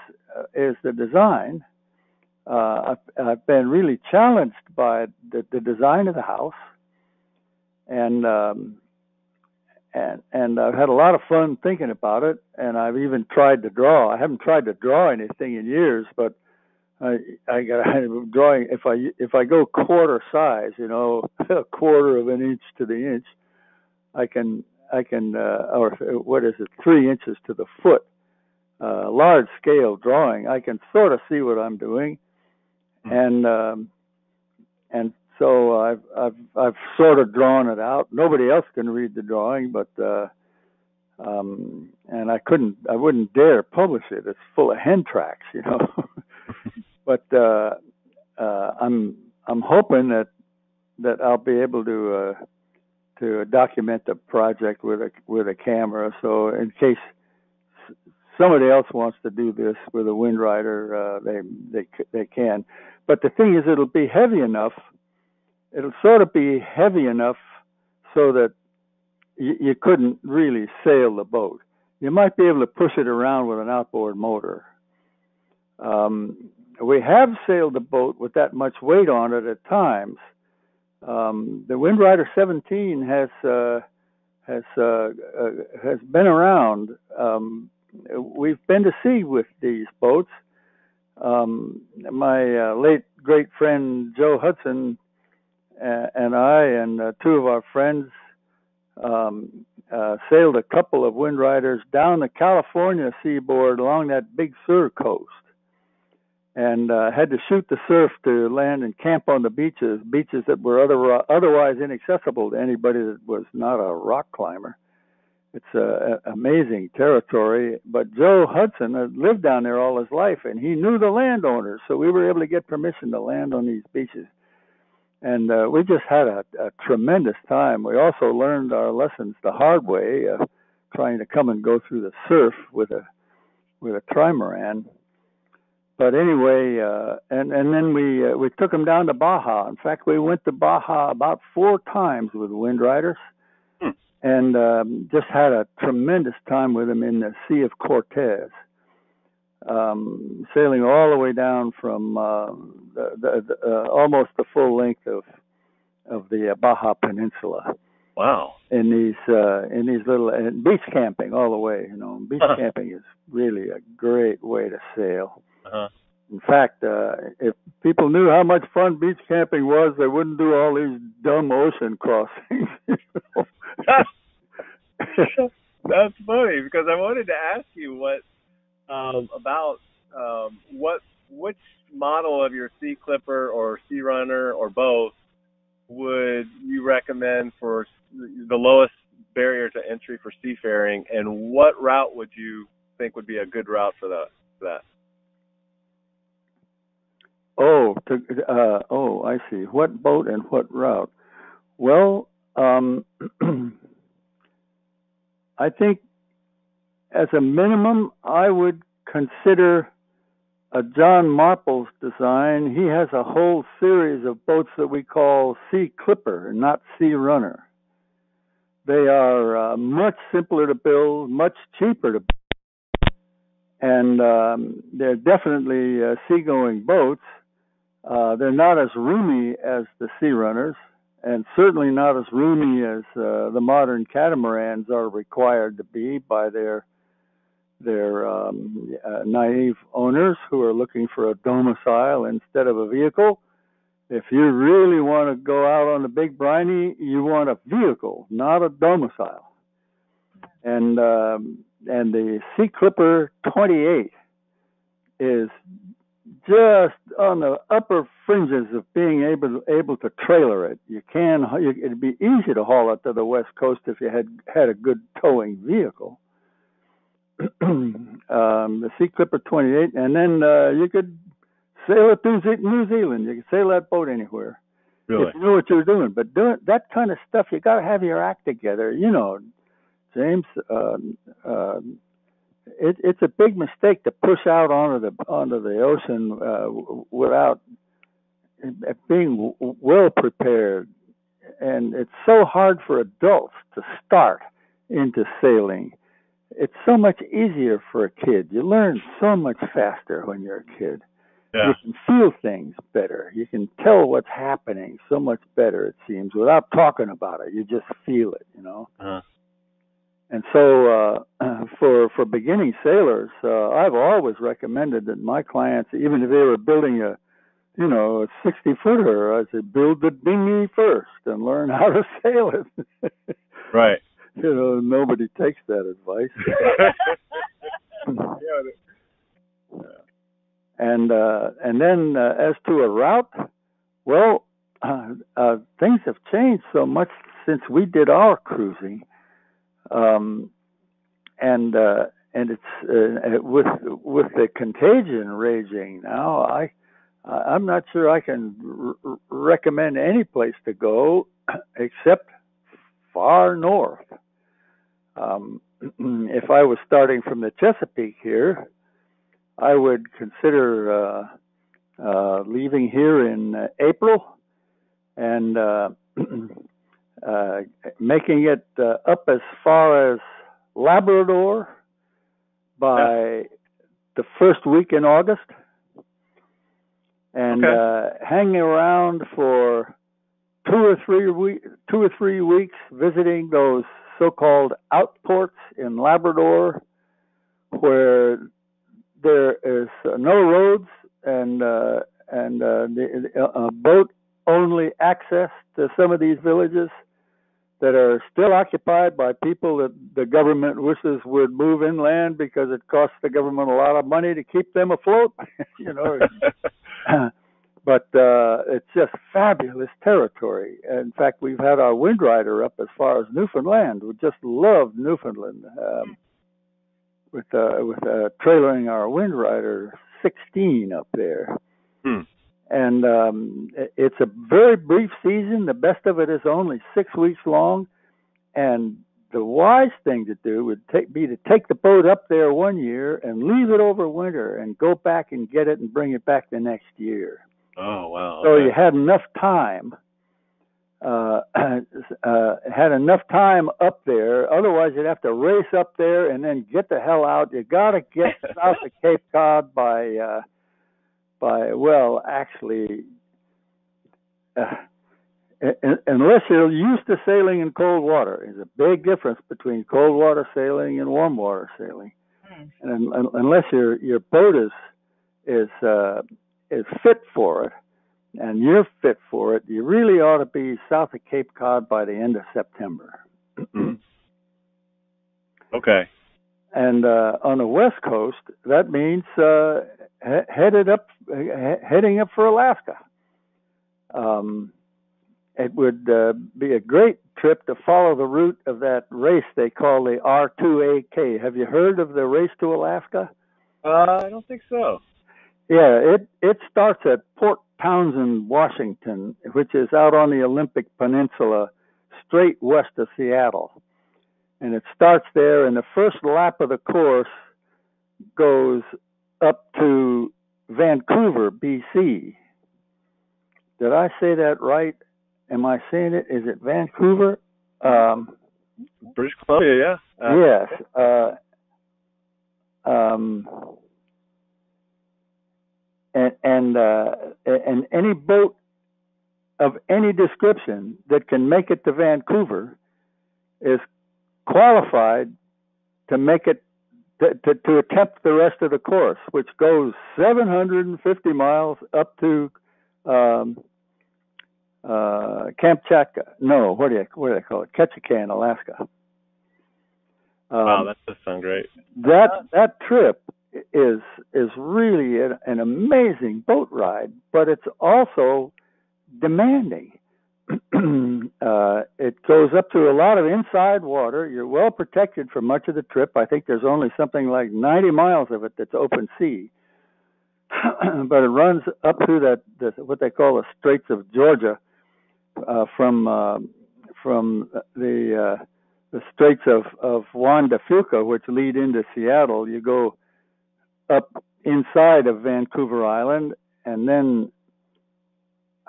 the design. I've been really challenged by the design of the house, and I've had a lot of fun thinking about it. And I've even tried to draw. I haven't tried to draw anything in years, but I got a drawing. If I go quarter size, a quarter of an inch to the inch, I can or what is it, 3 inches to the foot, large scale drawing. I can sort of see what I'm doing. And so I've sort of drawn it out. Nobody else can read the drawing, but And I wouldn't dare publish it. It's full of hen tracks, But I'm hoping that I'll be able to document the project with a camera. So in case somebody else wants to do this with a wind rider, they can. But the thing is, it'll be heavy enough. It'll sort of be heavy enough so that you couldn't really sail the boat. You might be able to push it around with an outboard motor. We have sailed the boat with that much weight on it at times. The Wind Rider 17 has been around. We've been to sea with these boats. My late great friend Joe Hudson and I and two of our friends sailed a couple of Wind Riders down the California seaboard along that Big Sur coast, and had to shoot the surf to land and camp on the beaches that were otherwise inaccessible to anybody that was not a rock climber. It's amazing territory. But Joe Hudson had lived down there all his life, and he knew the landowners, so we were able to get permission to land on these beaches. And we just had a tremendous time. We also learned our lessons the hard way, trying to come and go through the surf with a trimaran. But anyway, and then we took them down to Baja. In fact, we went to Baja about 4 times with Wind Riders, and just had a tremendous time with them in the Sea of Cortez, sailing all the way down from almost the full length of the Baja Peninsula. Wow! In these little beach camping all the way. Beach camping is really a great way to sail. Uh-huh. In fact, if people knew how much fun beach camping was, they wouldn't do all these dumb ocean crossings. That's funny, because I wanted to ask you which model of your Sea Clipper or Sea Runner or both would you recommend for the lowest barrier to entry for seafaring, and what route would you think would be a good route for that? I see. What boat and what route? Well, I think as a minimum, I would consider John Marple's design. He has a whole series of boats that we call Sea Clipper, not Sea Runner. They are much simpler to build, much cheaper to build, and they're definitely seagoing boats. They're not as roomy as the Sea Runners, and certainly not as roomy as the modern catamarans are required to be by their naive owners who are looking for a domicile instead of a vehicle. If you really want to go out on the Big Briny, you want a vehicle, not a domicile. And the Sea Clipper 28 is just on the upper fringes of being able to trailer it. It'd be easy to haul it to the West Coast if you had a good towing vehicle. The Sea Clipper 28, and then you could sail it to New Zealand. You could sail that boat anywhere. Really? If you know what you're doing. But doing that kind of stuff, you got to have your act together. James, it's a big mistake to push out onto the ocean without being well prepared, and it's so hard for adults to start into sailing. It's so much easier for a kid. You learn so much faster when you're a kid. Yeah. You can feel things better. You can tell what's happening so much better, it seems, without talking about it. You just feel it, Uh-huh. And so for beginning sailors, I've always recommended that my clients, even if they were building a 60-footer, I said, build the dinghy first and learn how to sail it. Right. Nobody takes that advice. And then as to a route, well, things have changed so much since we did our cruising. and it's with the contagion raging now. I'm not sure I can recommend any place to go except far north. If I was starting from the Chesapeake here, I would consider leaving here in April and making it up as far as Labrador by the first week in August, and hanging around for 2 or 3 weeks, visiting those so-called outports in Labrador, where there is no roads and boat-only access to some of these villages that are still occupied by people that the government wishes would move inland because it costs the government a lot of money to keep them afloat. But it's just fabulous territory. In fact, we've had our wind rider up as far as Newfoundland. We just love Newfoundland with trailering our wind rider 16 up there. And it's a very brief season. The best of it is only 6 weeks long. And the wise thing to do would be to take the boat up there 1 year and leave it over winter and go back and get it and bring it back the next year. Oh, wow. So you had enough time. Had enough time up there. Otherwise, you'd have to race up there and then get the hell out. You got to get south of Cape Cod by well, actually, unless you're used to sailing in cold water. There's a big difference between cold water sailing and warm water sailing. And unless your boat is fit for it, and you're fit for it, you really ought to be south of Cape Cod by the end of September. Okay. And on the West Coast, that means heading up for Alaska. It would be a great trip to follow the route of that race they call the R2AK. Have you heard of the race to Alaska? I don't think so. Yeah, it starts at Port Townsend, Washington, which is out on the Olympic Peninsula, straight west of Seattle. And it starts there, and the first lap of the course goes up to Vancouver, BC. Did I say that right? Am I saying it? Is it Vancouver? British Columbia, yeah. Yes. And any boat of any description that can make it to Vancouver is qualified to make it to attempt the rest of the course, which goes 750 miles up to Kamchatka. No, what do they call it? Ketchikan, Alaska. Wow, that does sound great. That trip is really an amazing boat ride, but it's also demanding. It goes up to a lot of inside water. You're well protected for much of the trip. I think there's only something like 90 miles of it that's open sea. But it runs up through that what they call the Straits of Georgia, from the Straits of Juan de Fuca, which lead into Seattle. You go up inside of Vancouver Island, and then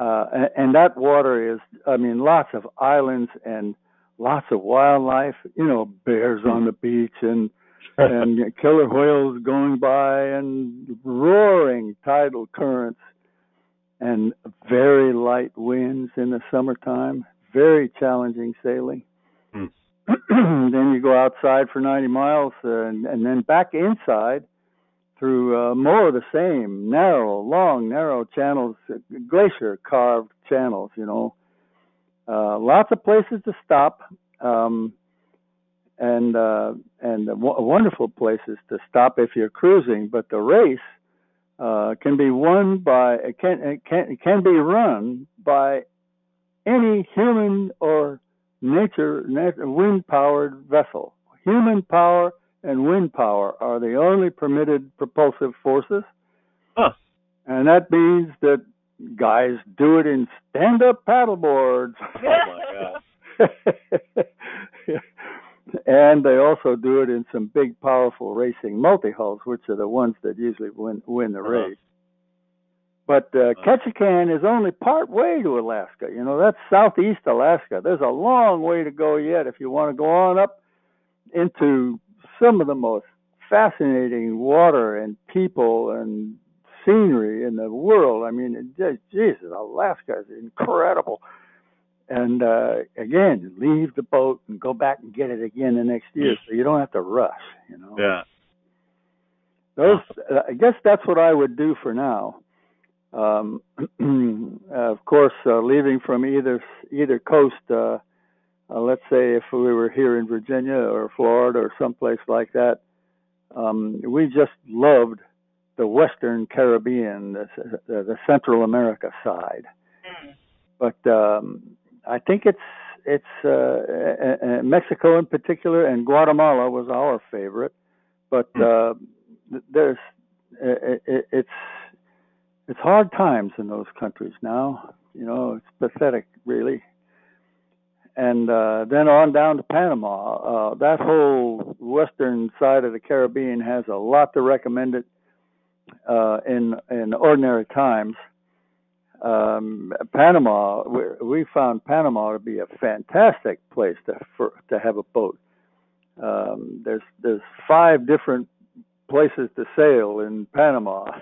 and that water is, lots of islands and lots of wildlife. Bears on the beach and killer whales going by and roaring tidal currents and very light winds in the summertime. Very challenging sailing. Then you go outside for 90 miles and then back inside through more of the same long, narrow channels, glacier-carved channels, lots of places to stop, and wonderful places to stop if you're cruising. But the race can be run by any human or nature wind-powered vessel. Human power and wind power are the only permitted propulsive forces. Huh. And that means that guys do it in stand-up paddleboards. Oh my God. And they also do it in some big, powerful racing multi-hulls, which are the ones that usually win the race. But Ketchikan is only part way to Alaska. You know, that's southeast Alaska. There's a long way to go yet if you want to go on up into some of the most fascinating water and people and scenery in the world. I mean, Jesus, Alaska is incredible. And again, leave the boat and go back and get it again the next year, so you don't have to rush. You know. Yeah. Those, I guess that's what I would do for now. Of course, leaving from either coast. Let's say if we were here in Virginia or Florida or someplace like that, we just loved the Western Caribbean, the Central America side. But I think it's Mexico in particular, and Guatemala was our favorite. But it's hard times in those countries now. You know, it's pathetic, really. And then on down to Panama. That whole western side of the Caribbean has a lot to recommend it in ordinary times. Panama, we found Panama to be a fantastic place to have a boat. There's 5 different places to sail in Panama.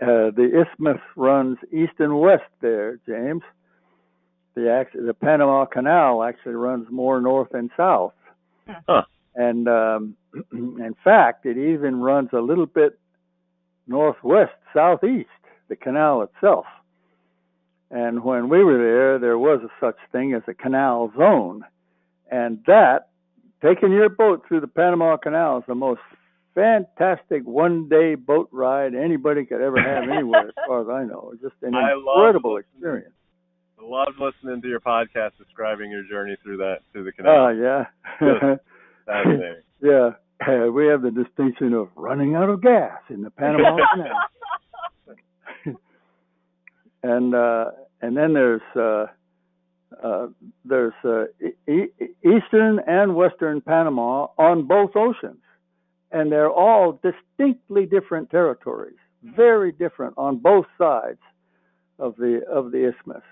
The isthmus runs east and west there, James. The Panama Canal actually runs more north and south. Huh. And in fact, it even runs a little bit northwest, southeast, the canal itself. And when we were there was a such thing as a canal zone. And that, taking your boat through the Panama Canal, is the most fantastic one-day boat ride anybody could ever have anywhere, as far as I know. It's just an incredible experience. I love listening to your podcast describing your journey through the canal. Oh, yeah. Fascinating. Yeah. We have the distinction of running out of gas in the Panama Canal. And then there's eastern and western Panama on both oceans. And they're all distinctly different territories, very different on both sides of the isthmus.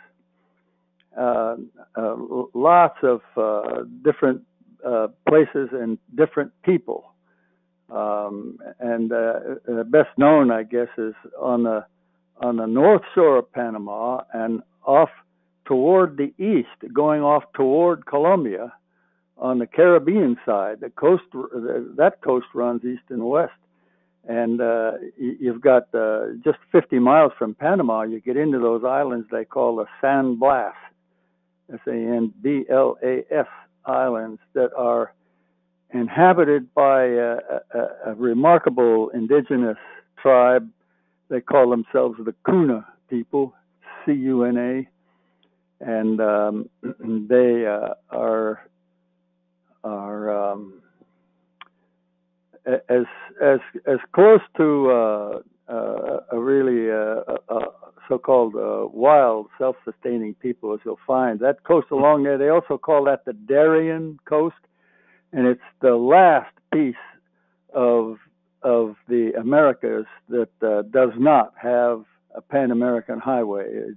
Lots of different places and different people. And best known, I guess, is on the north shore of Panama and off toward the east, going off toward Colombia. On the Caribbean side, that coast runs east and west. And you've got just 50 miles from Panama, you get into those islands they call the San Blas, Sandblas islands, that are inhabited by a remarkable indigenous tribe. They call themselves the Kuna people, C-U-N-A. And they are as close to a really so-called wild, self-sustaining people as you'll find. That coast along there, they also call that the Darien Coast, and it's the last piece of the Americas that does not have a Pan-American highway.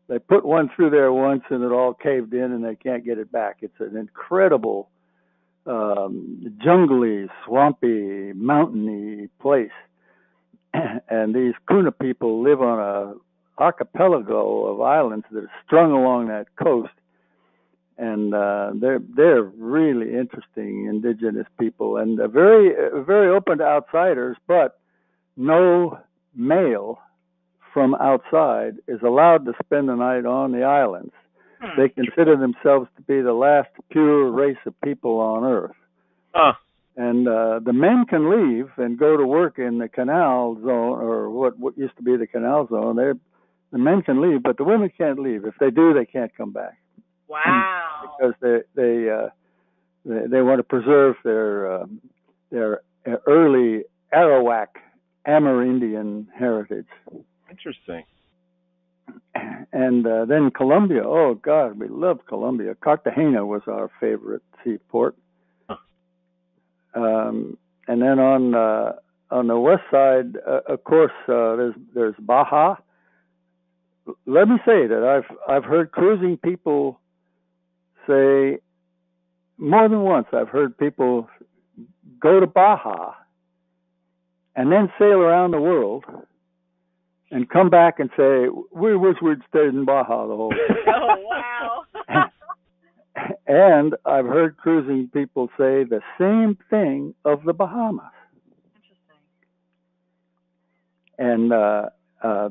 They put one through there once, and it all caved in, and they can't get it back. It's an incredible jungly, swampy, mountainy place. And these Kuna people live on a archipelago of islands that are strung along that coast. And they're really interesting indigenous people, and very very open to outsiders, but no male from outside is allowed to spend the night on the islands. They consider themselves to be the last pure race of people on Earth. And the men can leave and go to work in the canal zone, or what used to be the canal zone. The men can leave, but the women can't leave. If they do, they can't come back. Wow. Because they want to preserve their their early Arawak Amerindian heritage. Interesting. And then Colombia. Oh God, we loved Colombia. Cartagena was our favorite seaport. Huh. And then on the west side, of course, there's Baja. Let me say that I've heard cruising people say more than once. I've heard people go to Baja and then sail around the world and come back and say, we wish we'd stayed in Baja the whole time. Oh, wow. And I've heard cruising people say the same thing of the Bahamas. Interesting. And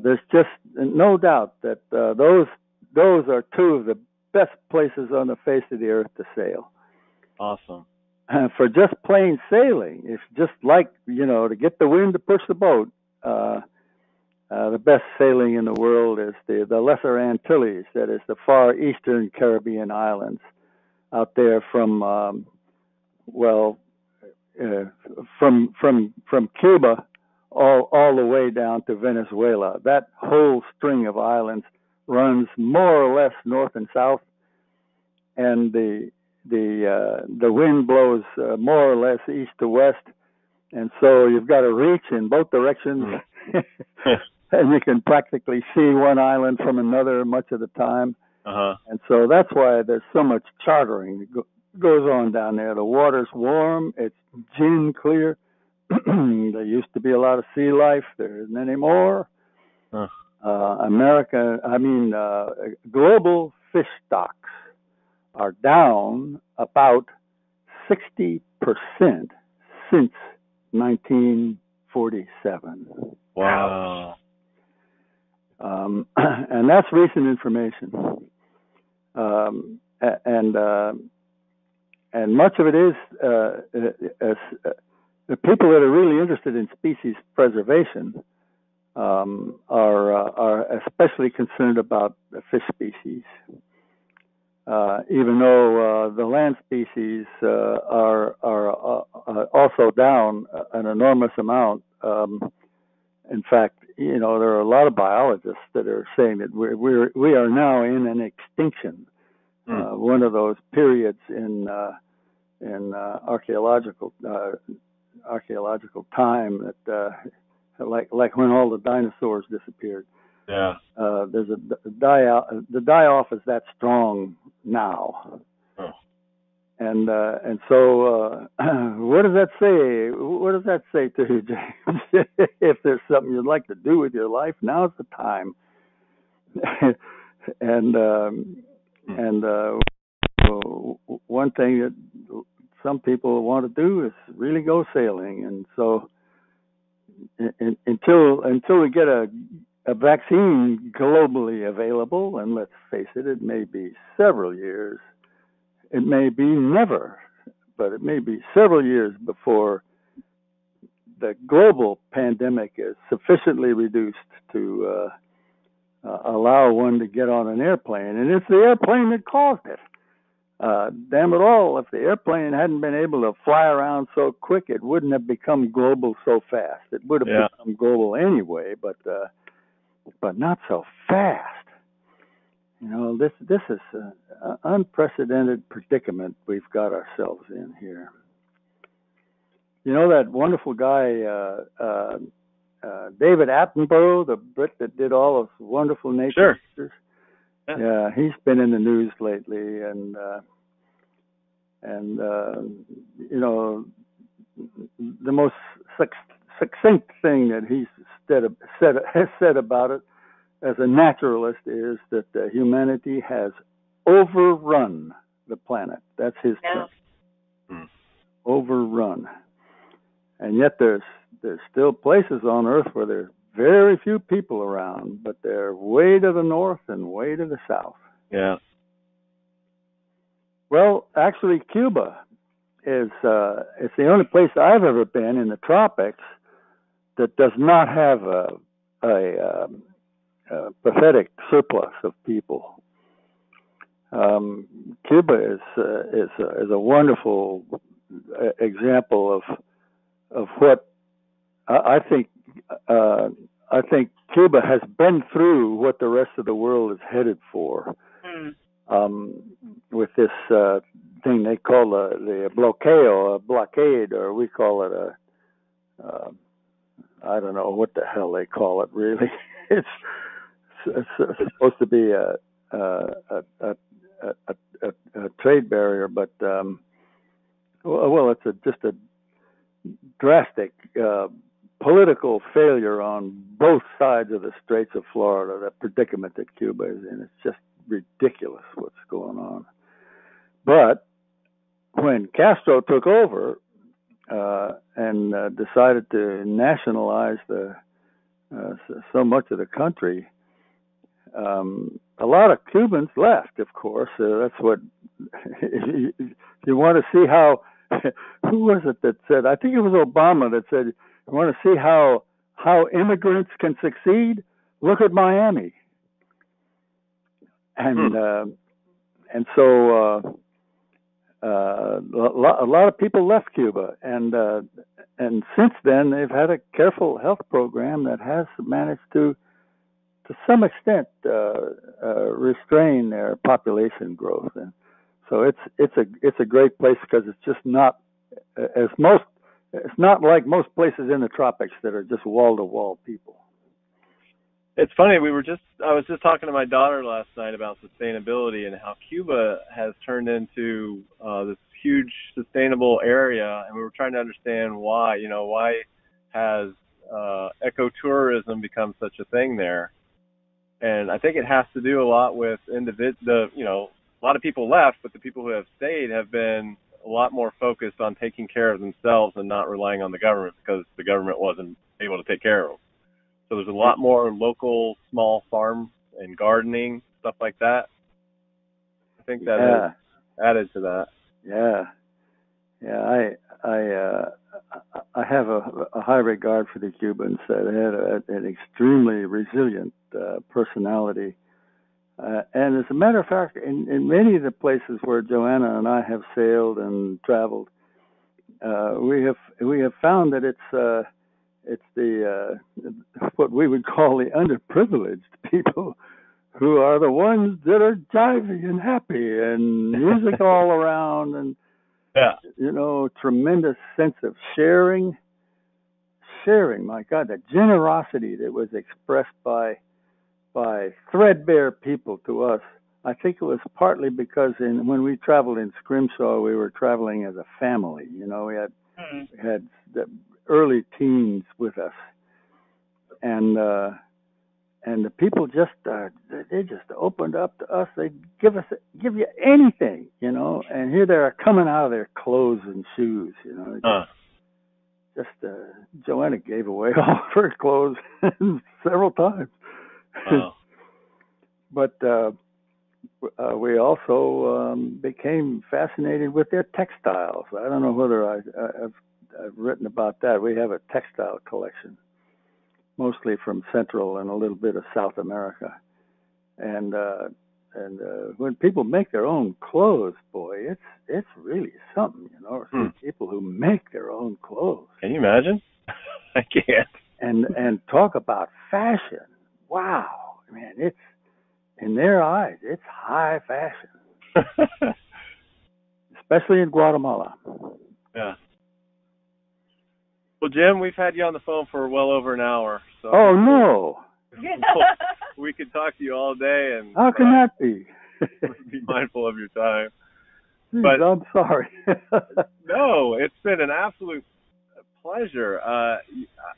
there's just no doubt that those are two of the best places on the face of the earth to sail. Awesome. For just plain sailing, it's just like, to get the wind to push the boat. The best sailing in the world is the Lesser Antilles, that is the far eastern Caribbean islands, out there from Cuba all the way down to Venezuela. That whole string of islands runs more or less north and south, and the wind blows more or less east to west, and so you've got to reach in both directions. And you can practically see one island from another much of the time. Uh-huh. And so that's why there's so much chartering that goes on down there. The water's warm. It's gin clear. There used to be a lot of sea life. There isn't anymore. Huh. Global fish stocks are down about 60% since 1947. Wow. And that's recent information. And much of it is the people that are really interested in species preservation are especially concerned about the fish species, even though the land species are also down an enormous amount. In fact, there are a lot of biologists that are saying that we are now in an extinction, one of those periods in archaeological time that like when all the dinosaurs disappeared. Yeah. There's the die-off is that strong now. Oh. And so what does that say? What does that say to you, James? If there's something you'd like to do with your life, now's the time. And one thing that some people want to do is really go sailing. And so until we get a vaccine globally available, and let's face it, it may be several years. It may be never, but it may be several years before the global pandemic is sufficiently reduced to allow one to get on an airplane. And it's the airplane that caused it. Damn it all, if the airplane hadn't been able to fly around so quick, it wouldn't have become global so fast. It would have become global anyway, but not so fast. This is an unprecedented predicament we've got ourselves in here. That wonderful guy, David Attenborough, the Brit that did all those wonderful nature pictures. Yeah, he's been in the news lately, and the most succinct thing that he's said about it as a naturalist is that humanity has overrun the planet. That's his term. Overrun. And yet there's still places on Earth where there's very few people around, but they're way to the north and way to the south. Yeah. Well, actually, Cuba is it's the only place I've ever been in the tropics that does not have a pathetic surplus of people. Cuba is a wonderful example what I think. I think Cuba has been through what the rest of the world is headed for. With this thing they call the bloqueo, a blockade, or we call it I don't know what the hell they call it. Really, it's supposed to be a trade barrier, but well, it's just a drastic political failure on both sides of the Straits of Florida. The predicament that Cuba is in, it's just ridiculous what's going on. But when Castro took over and decided to nationalize so much of the country, a lot of Cubans left, of course. That's what if you want to see how. Who was it that said? I think it was Obama that said, "You want to see how immigrants can succeed? Look at Miami." And so a lot of people left Cuba, and since then they've had a careful health program that has managed to some extent restrain their population growth. And so it's a great place because it's just not it's not like most places in the tropics that are just wall to wall people. It's funny. I was just talking to my daughter last night about sustainability and how Cuba has turned into this huge sustainable area, and we were trying to understand why. Why has ecotourism become such a thing there? And I think it has to do a lot with a lot of people left, but the people who have stayed have been a lot more focused on taking care of themselves and not relying on the government because the government wasn't able to take care of them. So there's a lot more local small farm and gardening, stuff like that. I think that has added to that. Yeah. I have a high regard for the Cubans. They had an extremely resilient personality. And as a matter of fact, in many of the places where Joanna and I have sailed and traveled, we have found that it's the what we would call the underprivileged people who are the ones that are jivey and happy and music all around and tremendous sense of sharing. My God, the generosity that was expressed by threadbare people to us. I think it was partly because when we traveled in Scrimshaw, we were traveling as a family. We had the early teens with us, and the people just they just opened up to us. They give you anything, and here they are coming out of their clothes and shoes, Joanna gave away all of her clothes several times. But we also became fascinated with their textiles. I don't know whether I've written about that. We have a textile collection, mostly from Central and a little bit of South America. And when people make their own clothes, boy, it's really something, People who make their own clothes. Can you imagine? I can't. And talk about fashion. Wow, man, it's in their eyes, it's high fashion, especially in Guatemala. Yeah. Well, Jim, we've had you on the phone for well over an hour. So oh no. We could talk to you all day, and how can that be? Be mindful of your time. Jeez, but I'm sorry. No, it's been an absolute pleasure.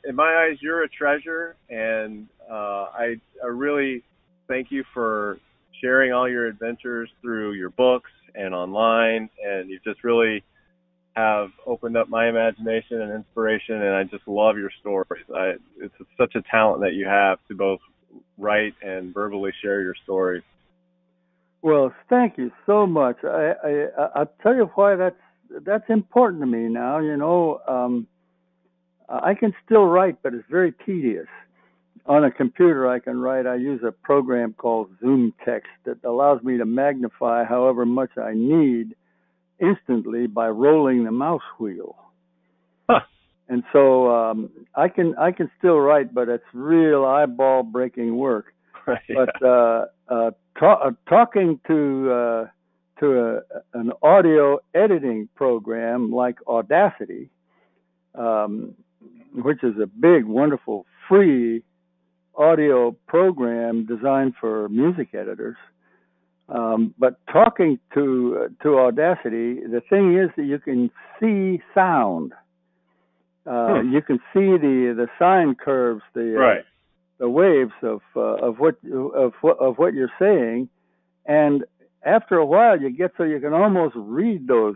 In my eyes, you're a treasure, and I really thank you for sharing all your adventures through your books and online, and you just really have opened up my imagination and inspiration, and I just love your stories. It's such a talent that you have to both write and verbally share your stories. Well, thank you so much. I'll tell you why that's important to me now. I can still write, but it's very tedious. On a computer, I can write. I use a program called Zoom Text that allows me to magnify however much I need instantly by rolling the mouse wheel. Huh. And so I can still write, but it's real eyeball breaking work. Yeah. But talking to an audio editing program like Audacity, which is a big, wonderful, free audio program designed for music editors. But talking to Audacity, the thing is that you can see sound. You can see the sine curves, the waves of what you're saying, and after a while you get so you can almost read those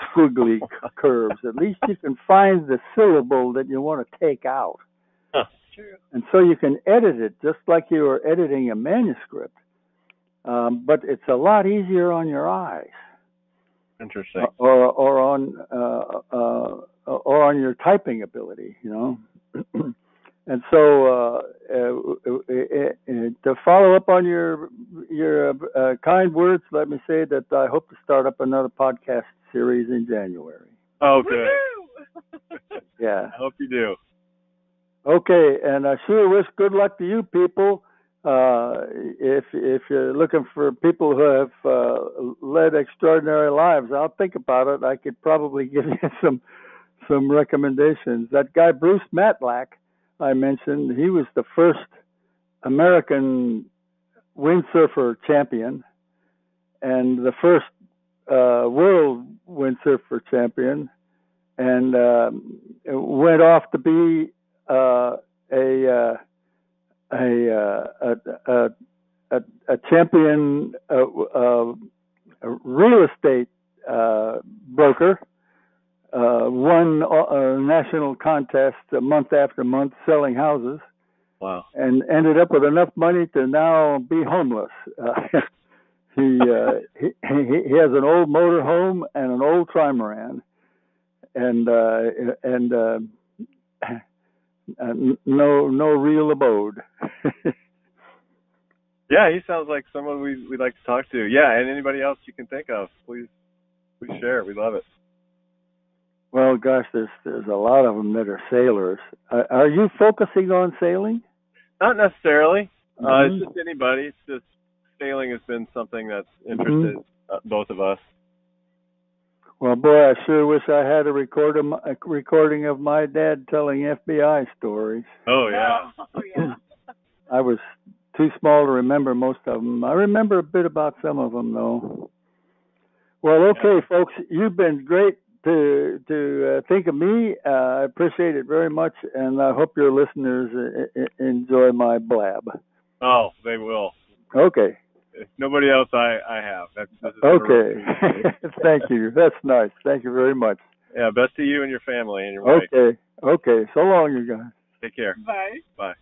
squiggly curves. At least you can find the syllable that you want to take out. True. And so you can edit it just like you were editing a manuscript. But it's a lot easier on your eyes. Interesting. Or on your typing ability, you know. And so to follow up on your kind words, let me say that I hope to start up another podcast series in January. Oh, good. Yeah. I hope you do. Okay, and I sure wish good luck to you people. If you're looking for people who have led extraordinary lives, I'll think about it. I could probably give you some recommendations. That guy Bruce Matlack I mentioned, he was the first American windsurfer champion and the first world windsurfer champion, and went off to be a champion, a real estate broker. Won a national contest month after month selling houses. Wow. And ended up with enough money to now be homeless. He has an old motor home and an old trimaran, and no real abode. Yeah, he sounds like someone we'd like to talk to. Yeah, and anybody else you can think of, please share. We love it. Well, gosh, there's a lot of them that are sailors. Are you focusing on sailing? Not necessarily. Mm-hmm. It's just anybody. It's just sailing has been something that's interested both of us. Well, boy, I sure wish I had a recording of my dad telling FBI stories. Oh, yeah. Oh, yeah. I was too small to remember most of them. I remember a bit about some of them, though. Well, okay, folks, you've been great to think of me. I appreciate it very much, and I hope your listeners enjoy my blab. Oh, they will. Okay. If nobody else, I have. This is okay. Thank you. That's nice. Thank you very much. Yeah, best to you and your family and your wife. Okay. So long, you guys. Take care. Bye. Bye.